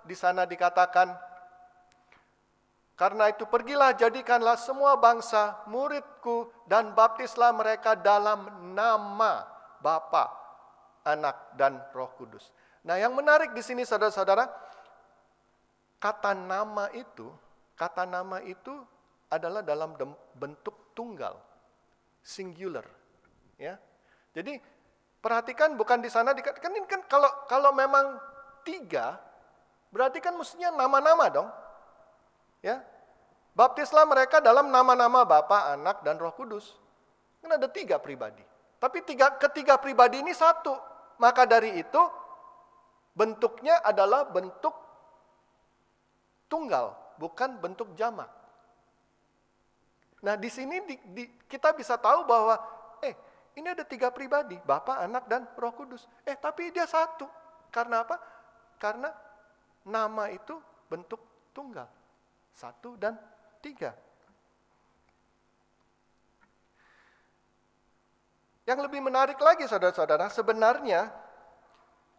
Di sana dikatakan, karena itu pergilah jadikanlah semua bangsa muridku dan baptislah mereka dalam nama Bapa, Anak dan Roh Kudus. Nah, yang menarik di sini saudara-saudara, kata nama itu adalah dalam bentuk tunggal, singular, ya. Jadi perhatikan bukan di sana dikatakan ini kan kalau memang 3 berarti kan mestinya nama-nama dong. Ya. Baptislah mereka dalam nama-nama Bapa, Anak dan Roh Kudus. Kan ada 3 pribadi. Tapi ketiga pribadi ini satu. Maka dari itu bentuknya adalah bentuk tunggal, bukan bentuk jamak. Nah, di sini kita bisa tahu bahwa ini ada 3 pribadi, Bapa, Anak, dan Roh Kudus. Tapi dia satu. Karena apa? Karena nama itu bentuk tunggal. 1 dan 3. Yang lebih menarik lagi saudara-saudara, sebenarnya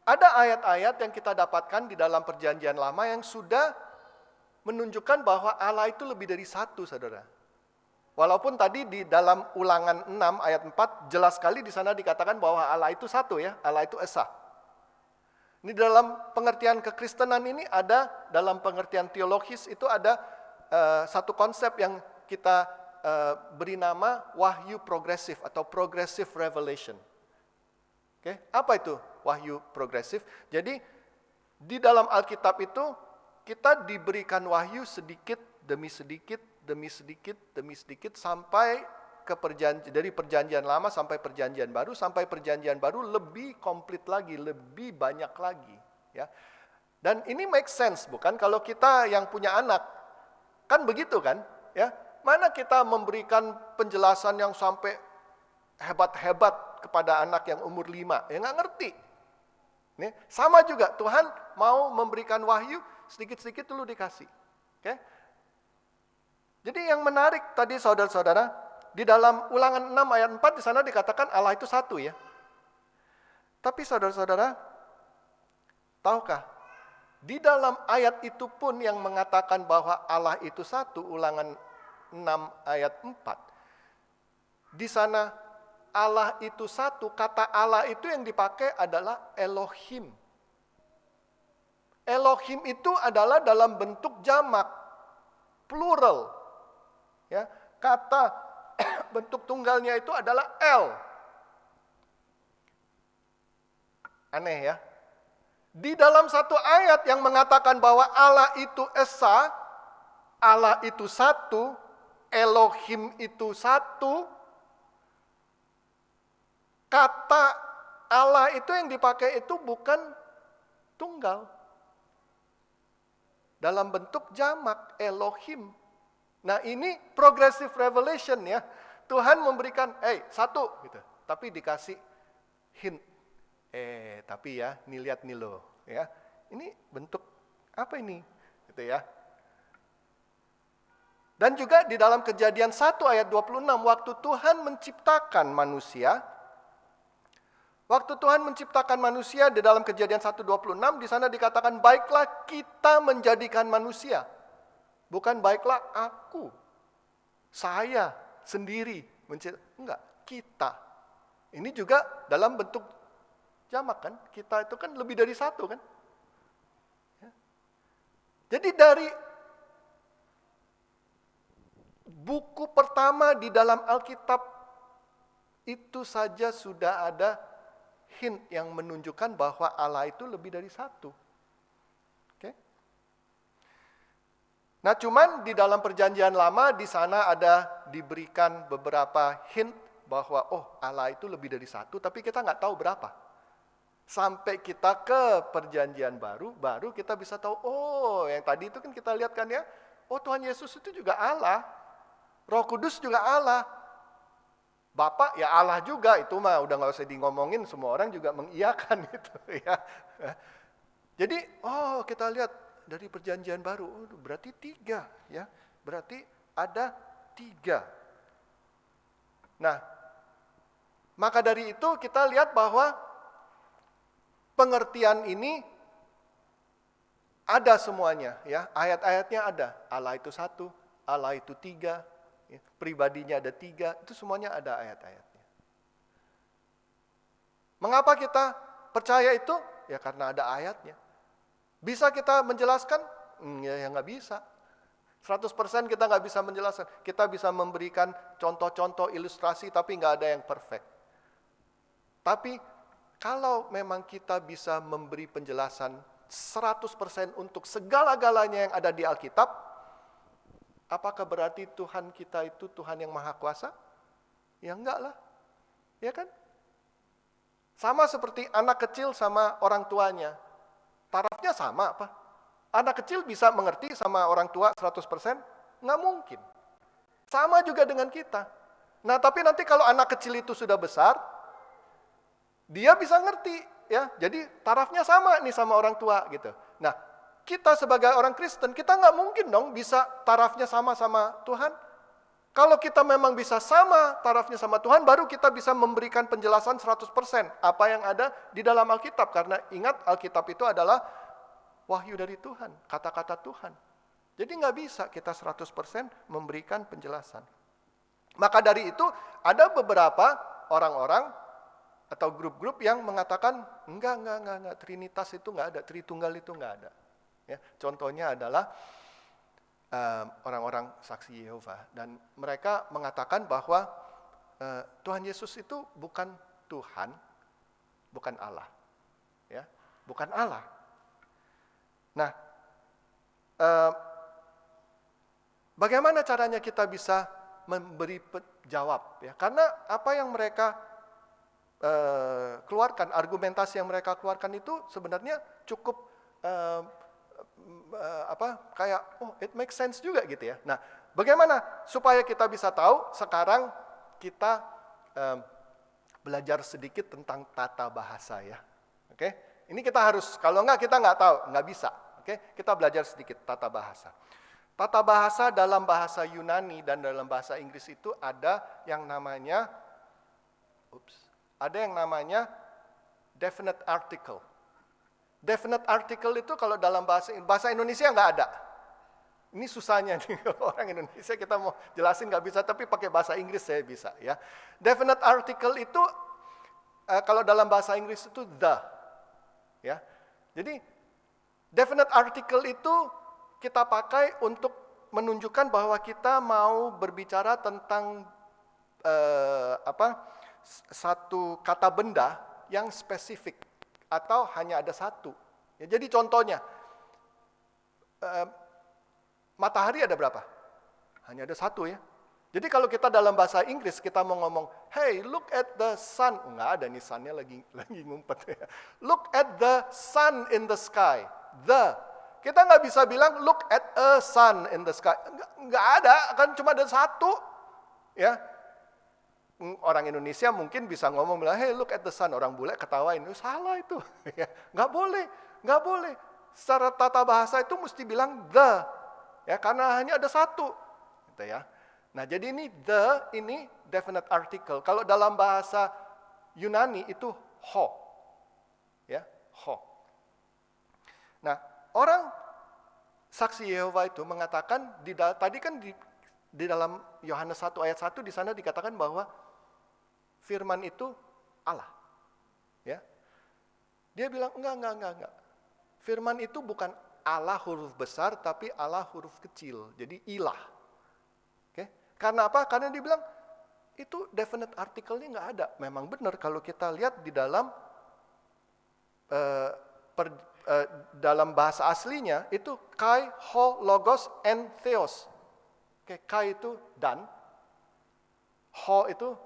ada ayat-ayat yang kita dapatkan di dalam Perjanjian Lama yang sudah menunjukkan bahwa Allah itu lebih dari 1, saudara. Walaupun tadi di dalam Ulangan 6 ayat 4 jelas sekali di sana dikatakan bahwa Allah itu 1 ya, Allah itu esa. Ini dalam pengertian kekristenan ini ada, dalam pengertian teologis itu ada satu konsep yang kita beri nama wahyu progresif atau progressive revelation. Oke, apa itu wahyu progresif? Jadi di dalam Alkitab itu kita diberikan wahyu sedikit demi sedikit demi sedikit demi sedikit sampai ke dari perjanjian lama sampai perjanjian baru, sampai perjanjian baru lebih komplit lagi, lebih banyak lagi, ya. Dan ini make sense bukan? Kalau kita yang punya anak kan begitu kan, ya. Mana kita memberikan penjelasan yang sampai hebat-hebat kepada anak yang umur 5, ya nggak ngerti. Nih, sama juga Tuhan mau memberikan wahyu sedikit-sedikit dulu dikasih. Oke? Jadi yang menarik tadi saudara-saudara, di dalam Ulangan 6 ayat 4 di sana dikatakan Allah itu 1 ya. Tapi saudara-saudara, tahukah di dalam ayat itu pun yang mengatakan bahwa Allah itu 1, Ulangan 6 ayat 4. Di sana Allah itu 1, kata Allah itu yang dipakai adalah Elohim. Elohim itu adalah dalam bentuk jamak, plural. Ya, kata bentuk tunggalnya itu adalah El. Aneh ya. Di dalam satu ayat yang mengatakan bahwa Allah itu esa, Allah itu 1, Elohim itu 1, kata Allah itu yang dipakai itu bukan tunggal. Dalam bentuk jamak, Elohim. Nah ini progressive revelation ya. Tuhan memberikan, 1 gitu. Tapi dikasih hint. Tapi ya, nih lihat nih loh. Ya. Ini bentuk apa ini? Gitu ya. Dan juga di dalam Kejadian 1 ayat 26, waktu Tuhan menciptakan manusia, di dalam Kejadian 1:26 di sana dikatakan baiklah kita menjadikan manusia. Bukan baiklah aku, saya sendiri enggak, kita. Ini juga dalam bentuk jamak kan? Kita itu kan lebih dari satu kan? Ya. Jadi dari buku pertama di dalam Alkitab itu saja sudah ada hint yang menunjukkan bahwa Allah itu lebih dari satu. Oke? Nah, cuman di dalam Perjanjian Lama di sana ada diberikan beberapa hint bahwa Allah itu lebih dari satu, tapi kita nggak tahu berapa. Sampai kita ke Perjanjian Baru, baru kita bisa tahu, yang tadi itu kan kita lihat kan ya, Tuhan Yesus itu juga Allah, Roh Kudus juga Allah, Bapa ya Allah juga, itu mah udah nggak usah ngomongin, semua orang juga mengiyakan itu ya. Jadi kita lihat dari Perjanjian Baru, berarti 3 ya, berarti ada 3. Nah, maka dari itu kita lihat bahwa pengertian ini ada semuanya ya, ayat-ayatnya ada. Allah itu 1, Allah itu 3, ya, pribadinya ada 3, itu semuanya ada ayat-ayatnya. Mengapa kita percaya itu? Ya karena ada ayatnya. Bisa kita menjelaskan? Ya nggak bisa. 100% kita nggak bisa menjelaskan. Kita bisa memberikan contoh-contoh ilustrasi, tapi nggak ada yang perfect. Tapi kalau memang kita bisa memberi penjelasan 100% untuk segala-galanya yang ada di Alkitab, apakah berarti Tuhan kita itu Tuhan yang Maha Kuasa? Ya enggak lah. Ya kan? Sama seperti anak kecil sama orang tuanya. Tarafnya sama apa? Anak kecil bisa mengerti sama orang tua 100%? Nggak mungkin. Sama juga dengan kita. Nah, tapi nanti kalau anak kecil itu sudah besar, dia bisa ngerti, ya. Jadi tarafnya sama nih sama orang tua gitu. Nah, kita sebagai orang Kristen, kita nggak mungkin dong bisa tarafnya sama Tuhan. Kalau kita memang bisa sama tarafnya sama Tuhan, baru kita bisa memberikan penjelasan 100% apa yang ada di dalam Alkitab. Karena ingat, Alkitab itu adalah wahyu dari Tuhan, kata-kata Tuhan. Jadi nggak bisa kita 100% memberikan penjelasan. Maka dari itu, ada beberapa orang-orang atau grup-grup yang mengatakan, enggak, Trinitas itu enggak ada, Tritunggal itu enggak ada. Ya, contohnya adalah orang-orang saksi Yehova. Dan mereka mengatakan bahwa Tuhan Yesus itu bukan Tuhan, bukan Allah. Ya, bukan Allah. Nah, bagaimana caranya kita bisa memberi jawab? Ya, karena apa yang mereka keluarkan, argumentasi yang mereka keluarkan itu sebenarnya cukup kayak it makes sense juga gitu ya. Nah, bagaimana supaya kita bisa tahu? Sekarang kita belajar sedikit tentang tata bahasa ya. Oke? Ini kita harus, kalau enggak kita nggak tahu, nggak bisa. Oke? Kita belajar sedikit tata bahasa. Tata bahasa dalam bahasa Yunani dan dalam bahasa Inggris itu ada yang namanya definite article. Definite article itu kalau dalam bahasa Indonesia nggak ada. Ini susahnya nih, orang Indonesia kita mau jelasin nggak bisa, tapi pakai bahasa Inggris saya bisa ya. Definite article itu kalau dalam bahasa Inggris itu the, ya. Jadi definite article itu kita pakai untuk menunjukkan bahwa kita mau berbicara tentang satu kata benda yang spesifik. Atau hanya ada satu. Ya, jadi contohnya, matahari ada berapa? Hanya ada satu ya. Jadi kalau kita dalam bahasa Inggris, kita mau ngomong, hey, look at the sun. Enggak ada nih, sunnya lagi ngumpet ya. Look at the sun in the sky. Kita nggak bisa bilang, look at a sun in the sky. Enggak ada, kan cuma ada satu. Ya. Orang Indonesia mungkin bisa ngomong bilang, hey look at the sun, orang bule ketawain, salah itu, nggak boleh. secara tata bahasa itu mesti bilang the, ya karena hanya ada satu, gitu ya. Nah, jadi ini the ini definite article. Kalau dalam bahasa Yunani itu ho, ya ho. Nah, orang saksi Yehova itu mengatakan tadi kan di dalam Yohanes 1 ayat 1 di sana dikatakan bahwa firman itu Allah. Ya. Dia bilang enggak. Firman itu bukan Allah huruf besar, tapi Allah huruf kecil. Jadi ilah. Oke? Karena apa? Karena dia bilang, itu definite artikelnya nggak ada. Memang benar kalau kita lihat di dalam dalam bahasa aslinya, itu kai, ho, logos, and theos. Oke, kai itu dan, ho itu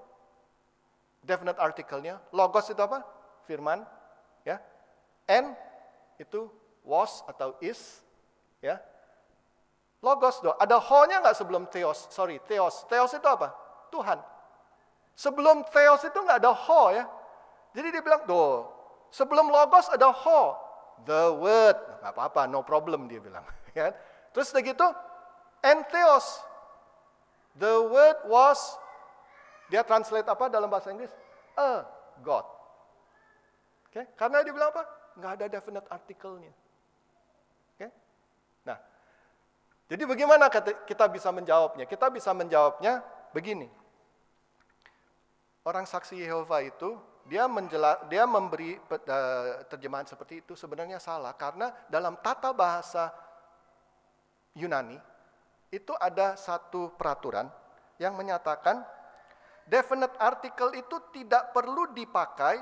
definite artikelnya, logos itu apa? Firman, ya. And itu was atau is, ya. Logos doh. Ada ho-nya nggak sebelum theos? Sorry, theos. Theos itu apa? Tuhan. Sebelum theos itu nggak ada ho, ya. Jadi dia bilang, doh, sebelum logos ada ho. The word. Nggak apa-apa, no problem dia bilang. Ya. Terus udah gitu, and theos. The word was, dia translate apa dalam bahasa Inggris? A God. Oke, karena dia bilang apa? Nggak ada definite artikelnya. Oke? Nah, jadi bagaimana kita bisa menjawabnya? Kita bisa menjawabnya begini. Orang saksi Yehova itu, dia memberi terjemahan seperti itu sebenarnya salah. Karena dalam tata bahasa Yunani, itu ada satu peraturan yang menyatakan definite article itu tidak perlu dipakai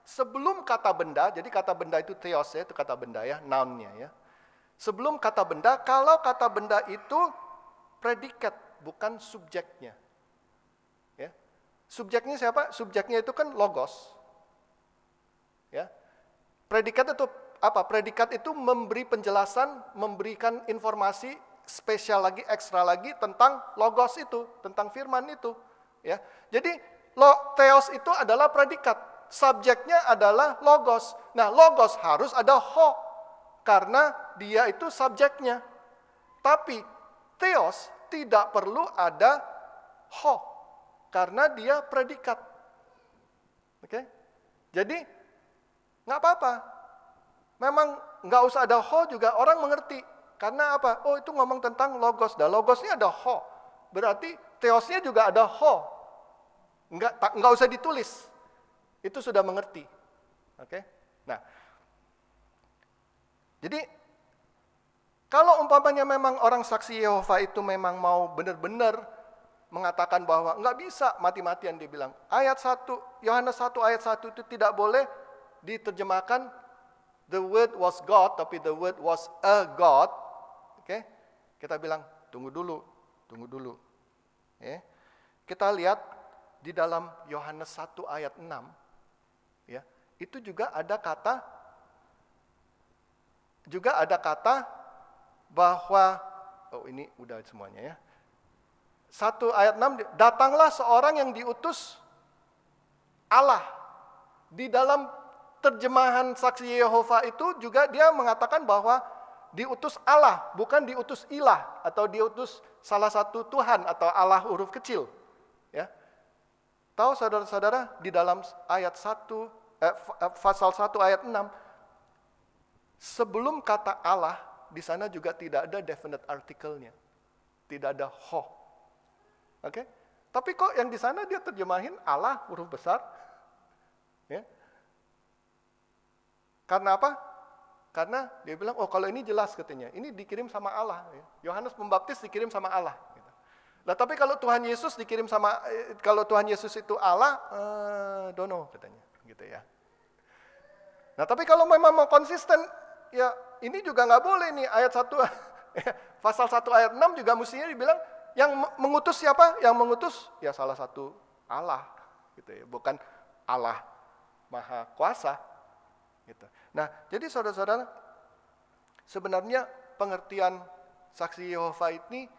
sebelum kata benda. Jadi kata benda itu theos, ya, itu kata benda, ya, noun-nya, ya. Sebelum kata benda, kalau kata benda itu predikat, bukan subjeknya. Ya. Subjeknya siapa? Subjeknya itu kan logos. Ya. Predikat itu apa? Predikat itu memberi penjelasan, memberikan informasi spesial lagi, ekstra lagi tentang logos itu, tentang firman itu. Ya. Jadi theos itu adalah predikat, subjeknya adalah logos. Nah, logos harus ada ho, karena dia itu subjeknya. Tapi theos tidak perlu ada ho, karena dia predikat. Oke? Jadi nggak apa-apa. Memang nggak usah ada ho juga orang mengerti. Karena apa? Oh, itu ngomong tentang logos. Dan logosnya ada ho. Berarti theosnya juga ada ho. Nggak usah ditulis. Itu sudah mengerti. Oke? Nah, jadi kalau umpamanya memang orang saksi Yehova itu memang mau benar-benar mengatakan bahwa nggak bisa mati-matian, dia bilang ayat 1, Yohanes 1 ayat 1 itu tidak boleh diterjemahkan the word was God, tapi the word was a God. Oke? Kita bilang tunggu dulu. Kita lihat di dalam Yohanes 1 ayat 6, ya, itu juga ada kata bahwa, oh ini udah semuanya, ya. 1 ayat 6, datanglah seorang yang diutus Allah. Di dalam terjemahan saksi Yehova itu juga dia mengatakan bahwa diutus Allah, bukan diutus ilah, atau diutus salah satu Tuhan, atau Allah huruf kecil. Ya. Tahu saudara-saudara, di dalam ayat 1, pasal 1 ayat 6, sebelum kata Allah, di sana juga tidak ada definite artikelnya. Tidak ada ho. Oke? Tapi kok yang di sana dia terjemahin Allah huruf besar? Ya. Karena apa? Karena dia bilang, oh kalau ini jelas katanya, ini dikirim sama Allah. Yohanes Pembaptis dikirim sama Allah. Nah, tapi kalau Tuhan Yesus dikirim kalau Tuhan Yesus itu Allah, don't know katanya, gitu ya. Nah, tapi kalau memang mau konsisten, ya ini juga nggak boleh nih ayat 1, pasal 1 ayat 6 juga mestinya dibilang yang mengutus siapa? Yang mengutus ya salah satu Allah, gitu ya, bukan Allah Maha Kuasa. Gitu. Nah, jadi saudara-saudara, sebenarnya pengertian saksi Yehova ini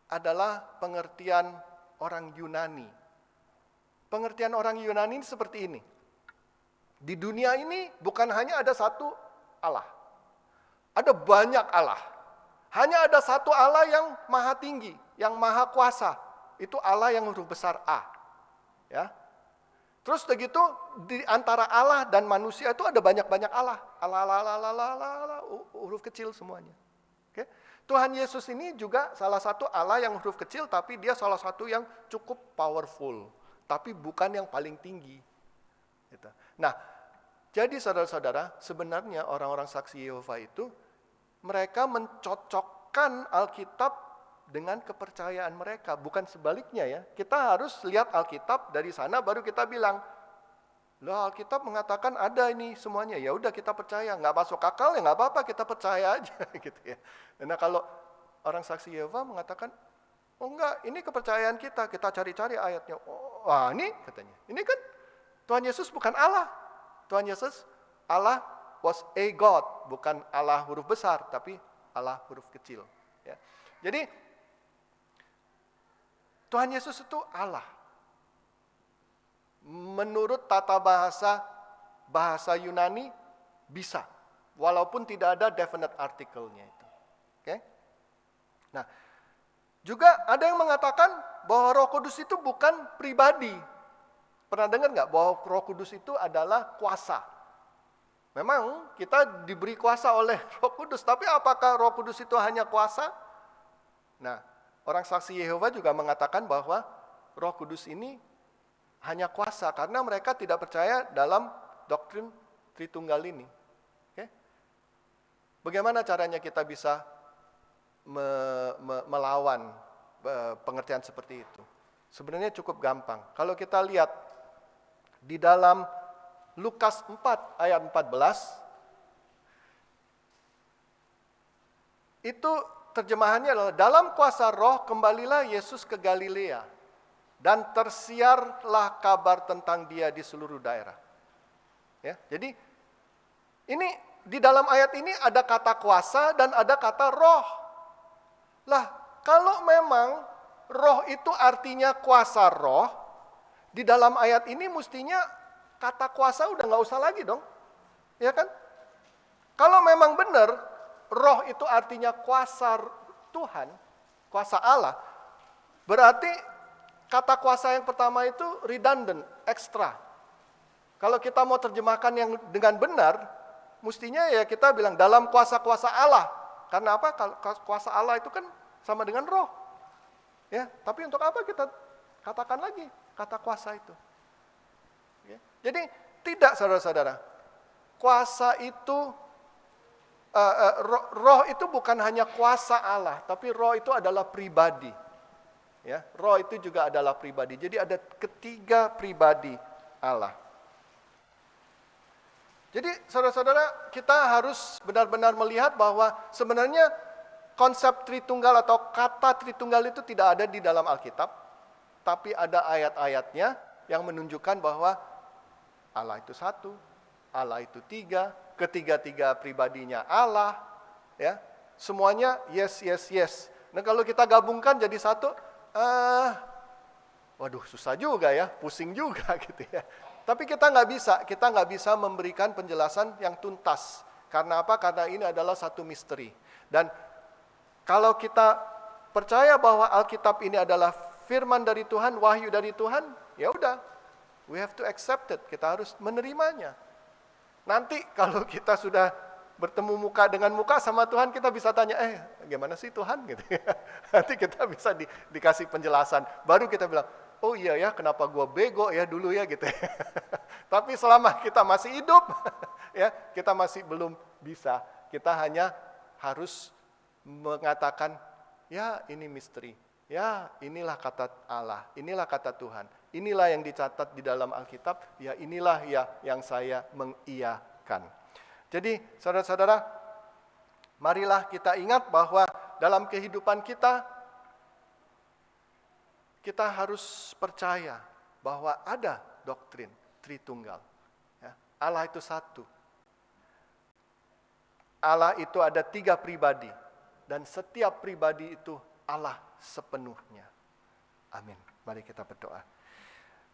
adalah pengertian orang Yunani. Pengertian orang Yunani ini seperti ini. Di dunia ini bukan hanya ada satu Allah. Ada banyak Allah. Hanya ada satu Allah yang maha tinggi, yang maha kuasa. Itu Allah yang huruf besar A. Ya. Terus begitu di antara Allah dan manusia itu ada banyak-banyak Allah. Allah, huruf kecil semuanya. Oke. Tuhan Yesus ini juga salah satu Allah yang huruf kecil, tapi dia salah satu yang cukup powerful. Tapi bukan yang paling tinggi. Gitu. Nah, jadi saudara-saudara, sebenarnya orang-orang saksi Yehova itu, mereka mencocokkan Alkitab dengan kepercayaan mereka. Bukan sebaliknya ya. Kita harus lihat Alkitab dari sana baru kita bilang, loh Alkitab mengatakan ada ini semuanya. Ya udah kita percaya. Nggak masuk akal ya nggak apa-apa, kita percaya aja. Gitu ya. Nah kalau orang saksi Yehova mengatakan, oh enggak, ini kepercayaan kita cari-cari ayatnya. Oh, wah ini katanya, ini kan Tuhan Yesus bukan Allah. Tuhan Yesus, Allah was a God, bukan Allah huruf besar, tapi Allah huruf kecil. Ya. Jadi, Tuhan Yesus itu Allah. Menurut tata bahasa Yunani, bisa. Walaupun tidak ada definite artikelnya itu. Oke? Nah, juga ada yang mengatakan bahwa Roh Kudus itu bukan pribadi. Pernah dengar nggak bahwa Roh Kudus itu adalah kuasa? Memang kita diberi kuasa oleh Roh Kudus, tapi apakah Roh Kudus itu hanya kuasa? Nah, orang saksi Yehova juga mengatakan bahwa Roh Kudus ini hanya kuasa karena mereka tidak percaya dalam doktrin Tritunggal ini. Oke? Bagaimana caranya kita bisa melawan pengertian seperti itu? Sebenarnya cukup gampang. Kalau kita lihat di dalam Lukas 4 ayat 14, itu terjemahannya adalah, dalam kuasa Roh kembalilah Yesus ke Galilea, dan tersiarlah kabar tentang dia di seluruh daerah. Ya, jadi ini di dalam ayat ini ada kata kuasa dan ada kata roh. Lah, kalau memang roh itu artinya kuasa roh, di dalam ayat ini mestinya kata kuasa udah nggak usah lagi dong. Ya kan? Kalau memang benar roh itu artinya kuasa Tuhan, kuasa Allah, berarti kata kuasa yang pertama itu redundant, ekstra. Kalau kita mau terjemahkan yang dengan benar, mestinya ya kita bilang dalam kuasa-kuasa Allah. Karena apa? Kuasa Allah itu kan sama dengan roh. Ya, tapi untuk apa kita katakan lagi kata kuasa itu? Ya. Jadi tidak, saudara-saudara. Kuasa itu, roh itu bukan hanya kuasa Allah, tapi roh itu adalah pribadi. Ya, roh itu juga adalah pribadi. Jadi ada ketiga pribadi Allah. Jadi saudara-saudara, kita harus benar-benar melihat bahwa sebenarnya konsep Tritunggal atau kata Tritunggal itu tidak ada di dalam Alkitab, tapi ada ayat-ayatnya yang menunjukkan bahwa Allah itu satu, Allah itu tiga, ketiga-tiga pribadinya Allah, ya, semuanya yes, yes, yes. Nah kalau kita gabungkan jadi satu, waduh susah juga ya, pusing juga gitu ya. Tapi kita nggak bisa memberikan penjelasan yang tuntas. Karena apa? Karena ini adalah satu misteri. Dan kalau kita percaya bahwa Alkitab ini adalah firman dari Tuhan, wahyu dari Tuhan, ya udah, we have to accept it. Kita harus menerimanya. Nanti kalau kita sudah bertemu muka dengan muka sama Tuhan, kita bisa tanya, gimana sih Tuhan? Gitu. Nanti kita bisa dikasih penjelasan. Baru kita bilang, oh iya ya, kenapa gua bego ya dulu ya gitu. Tapi selama kita masih hidup, ya kita masih belum bisa. Kita hanya harus mengatakan, ya ini misteri. Ya inilah kata Allah, inilah kata Tuhan. Inilah yang dicatat di dalam Alkitab, ya inilah ya yang saya mengiyakan. Jadi saudara-saudara, marilah kita ingat bahwa dalam kehidupan kita harus percaya bahwa ada doktrin Tritunggal. Ya, Allah itu satu. Allah itu ada tiga pribadi. Dan setiap pribadi itu Allah sepenuhnya. Amin. Mari kita berdoa.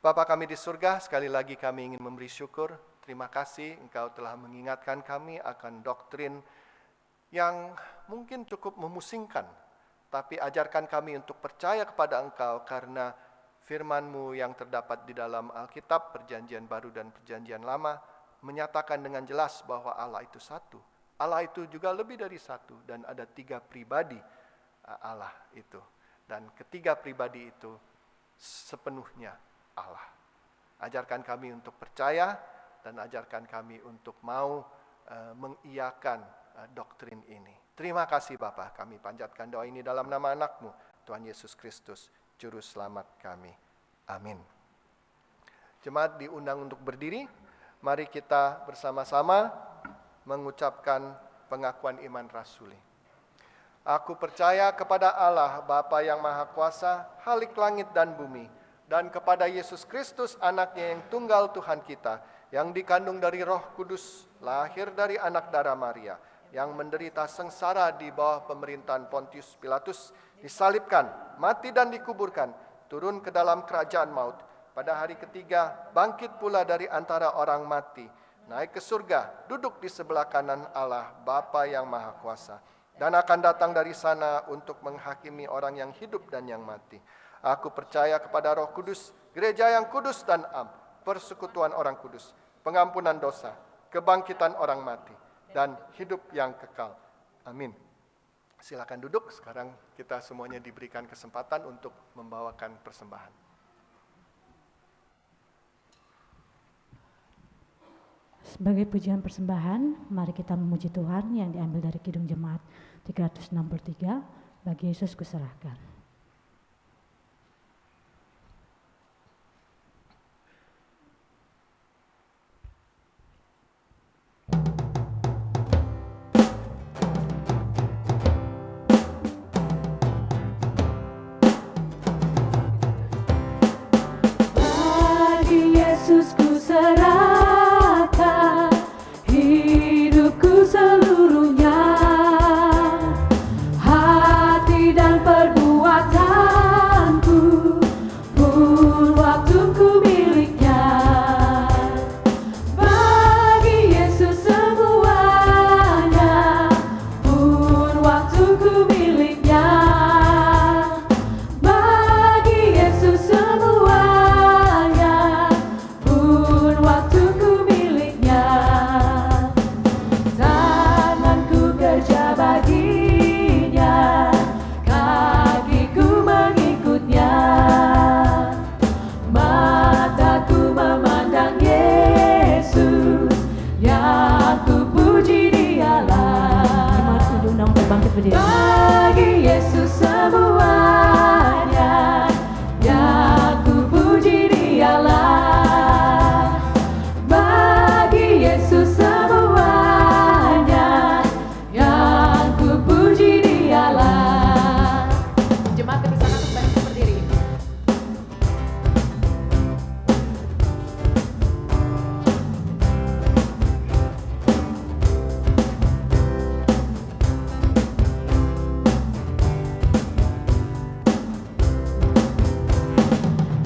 Bapa kami di surga, sekali lagi kami ingin memberi syukur. Terima kasih Engkau telah mengingatkan kami akan doktrin yang mungkin cukup memusingkan, tapi ajarkan kami untuk percaya kepada Engkau karena firman-Mu yang terdapat di dalam Alkitab, Perjanjian Baru dan Perjanjian Lama, menyatakan dengan jelas bahwa Allah itu satu. Allah itu juga lebih dari satu, dan ada 3 pribadi Allah itu. Dan ketiga pribadi itu sepenuhnya Allah. Ajarkan kami untuk percaya, dan ajarkan kami untuk mau mengiyakan doktrin ini. Terima kasih Bapa, kami panjatkan doa ini dalam nama anak-Mu, Tuhan Yesus Kristus, Juru Selamat kami. Amin. Jemaat diundang untuk berdiri. Mari kita bersama-sama mengucapkan pengakuan iman rasuli. Aku percaya kepada Allah, Bapa yang Maha Kuasa, Khalik langit dan bumi, dan kepada Yesus Kristus, anaknya yang tunggal Tuhan kita, yang dikandung dari Roh Kudus, lahir dari anak darah Maria, yang menderita sengsara di bawah pemerintahan Pontius Pilatus, disalibkan, mati dan dikuburkan, turun ke dalam kerajaan maut, pada hari ketiga bangkit pula dari antara orang mati, naik ke surga, duduk di sebelah kanan Allah, Bapa yang Maha Kuasa, dan akan datang dari sana untuk menghakimi orang yang hidup dan yang mati. Aku percaya kepada Roh Kudus, gereja yang kudus dan am, persekutuan orang kudus, pengampunan dosa, kebangkitan orang mati, dan hidup yang kekal. Amin. Silakan duduk. Sekarang kita semuanya diberikan kesempatan untuk membawakan persembahan. Sebagai pujian persembahan, mari kita memuji Tuhan yang diambil dari Kidung Jemaat 363, bagi Yesus kuserahkan. Bagi Yesus kuserahkan hidupku seluruhnya, hati dan perbuatanku pun waktuku miliknya. Bagi Yesus semuanya pun waktuku miliknya. Bagi Yesus semuanya pun waktuku miliknya. Tanganku kerja baginya, kakiku mengikutnya, mataku memandang Yesus, yang ku puji Dialah. Jemaat diundang untuk bangkit berdiri. Bagi Yesus semuanya, yang ku puji Dialah. Bagi Yesus semuanya, yang ku puji Dialah. Jemaat dipersilakan untuk bangkit berdiri.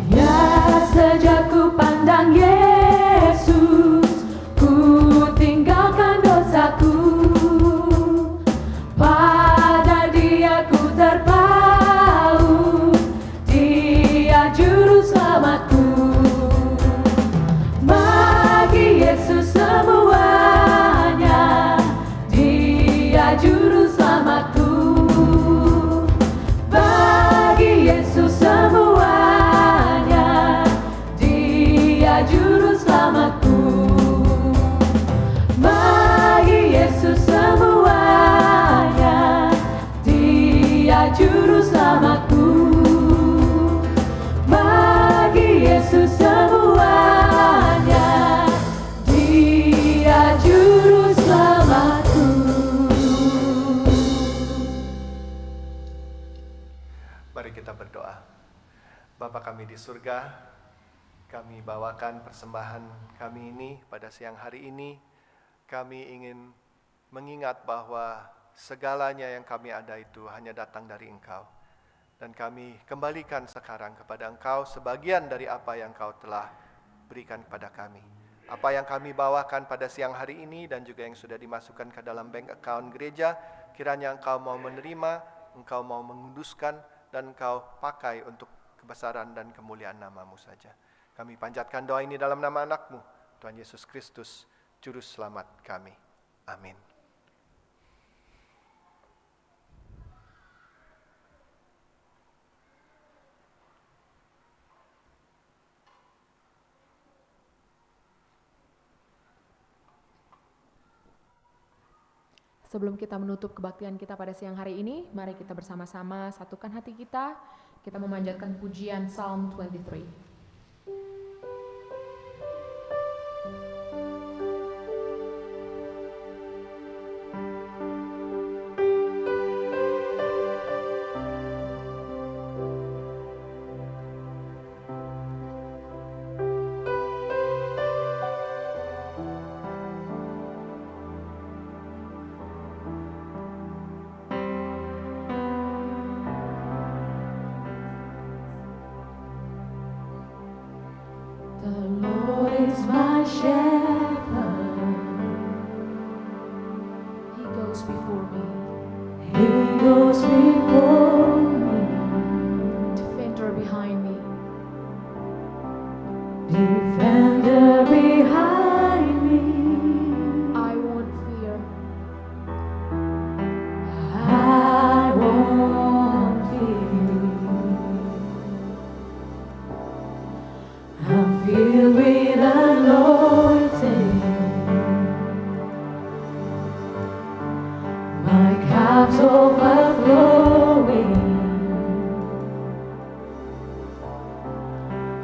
Ya, sejak ku pandang Yesus, ku tinggalkan dosaku. Pada Dia ku terpaut, Dia juru selamatku. Bagi Yesus semuanya, Dia juru selamatku. Bagi Yesus semuanya, Dia juru selamatku. Bagi Yesus semuanya, Dia juru selamatku. Bagi Yesus semuanya, Dia juru selamatku. Mari kita berdoa. Bapa kami di surga, kami bawakan persembahan kami ini pada siang hari ini. Kami ingin mengingat bahwa segalanya yang kami ada itu hanya datang dari Engkau. Dan kami kembalikan sekarang kepada Engkau sebagian dari apa yang Engkau telah berikan kepada kami. Apa yang kami bawakan pada siang hari ini dan juga yang sudah dimasukkan ke dalam bank account gereja, kiranya Engkau mau menerima, Engkau mau menguduskan, dan Engkau pakai untuk kebesaran dan kemuliaan nama-Mu saja. Kami panjatkan doa ini dalam nama anak-Mu, Tuhan Yesus Kristus, Juru Selamat kami. Amin. Sebelum kita menutup kebaktian kita pada siang hari ini, mari kita bersama-sama satukan hati kita. Kita memanjatkan pujian Psalm 23. The Lord is my shepherd. He goes before me, He goes before me. defender behind me. Defender behind me. I won't fear. I won't fear. I'm filled with anointing. My cup's overflowing.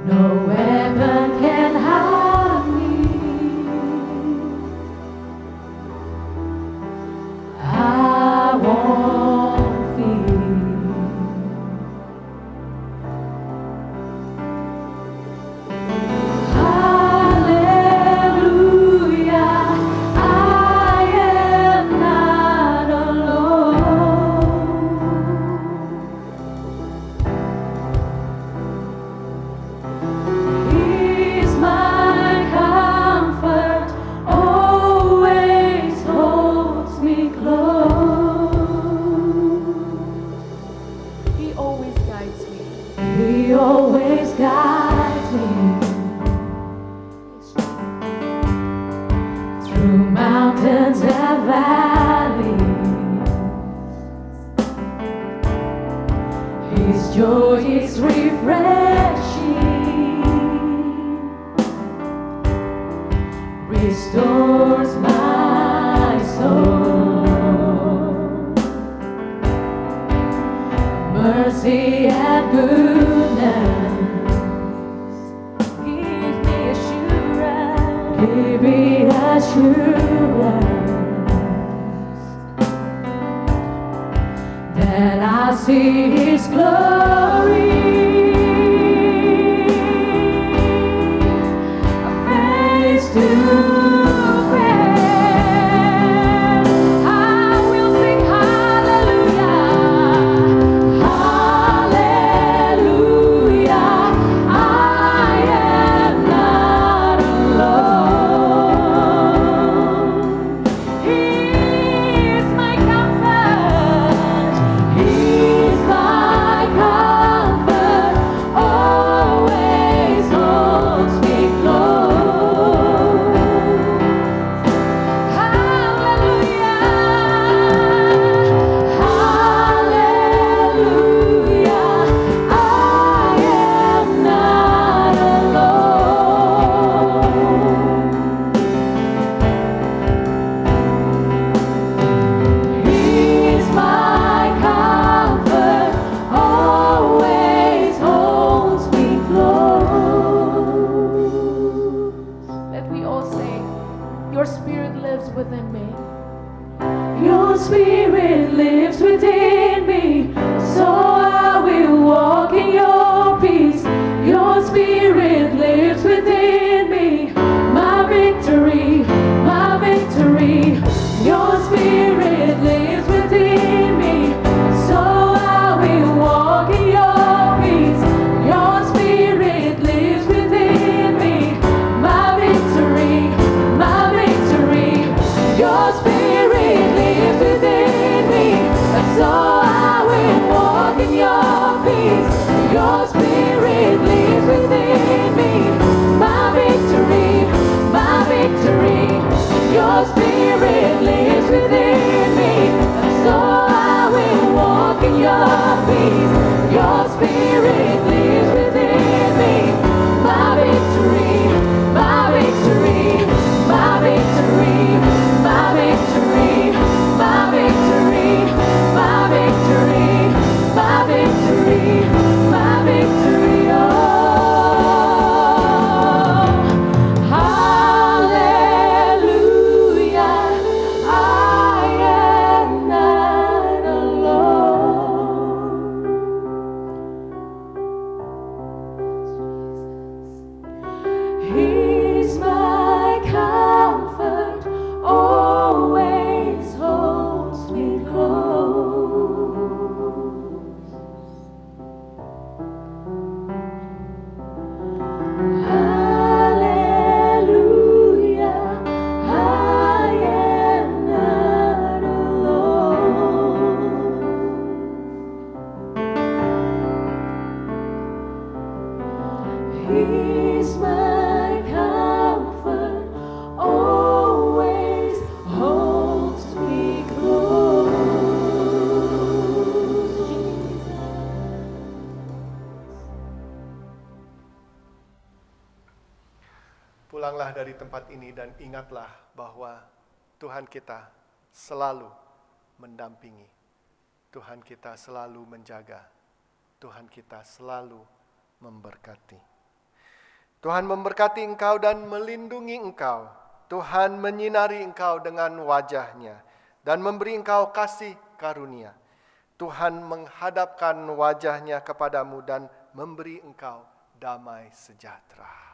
No weapon can harm me. I won't fear. Hallelujah, I am not alone. He's my comfort, always holds me close. He always guides me. He always guides me through mountains and valleys. His joy is refreshing, restores my soul. Mercy and goodness give me assurance, give me assurance that I see His glory face to face. I will sing hallelujah, hallelujah. I am not alone. He is my comfort. He is my comfort. Always holds me close. Hallelujah, hallelujah. I am not alone. He's my comfort, always holds me close. Let we all say, Your Spirit lives within me. Your Spirit lives within me, so I will walk in Your peace. Your Spirit lives within me, my victory, my victory. Your Spirit lives within me, so I will walk in Your peace. Your Spirit lives within me, my victory, so I will walk in your peace. Your spirit lives within me. My victory, my victory. Your spirit lives within me. And so I will walk in your peace. Your spirit lives within me. My victory, my victory, my victory, my victory, my victory, my victory, my victory, my victory. Oh, hallelujah. I am not alone. He's my comfort, always holds me close. Hallelujah, I am not alone. He's my comfort, always holds me close. Jesus. Pulanglah dari tempat ini dan ingatlah bahwa Tuhan kita selalu mendampingi. Tuhan kita selalu menjaga. Tuhan kita selalu memberkati. Tuhan memberkati engkau dan melindungi engkau. Tuhan menyinari engkau dengan wajah-Nya dan memberi engkau kasih karunia. Tuhan menghadapkan wajah-Nya kepadamu dan memberi engkau damai sejahtera.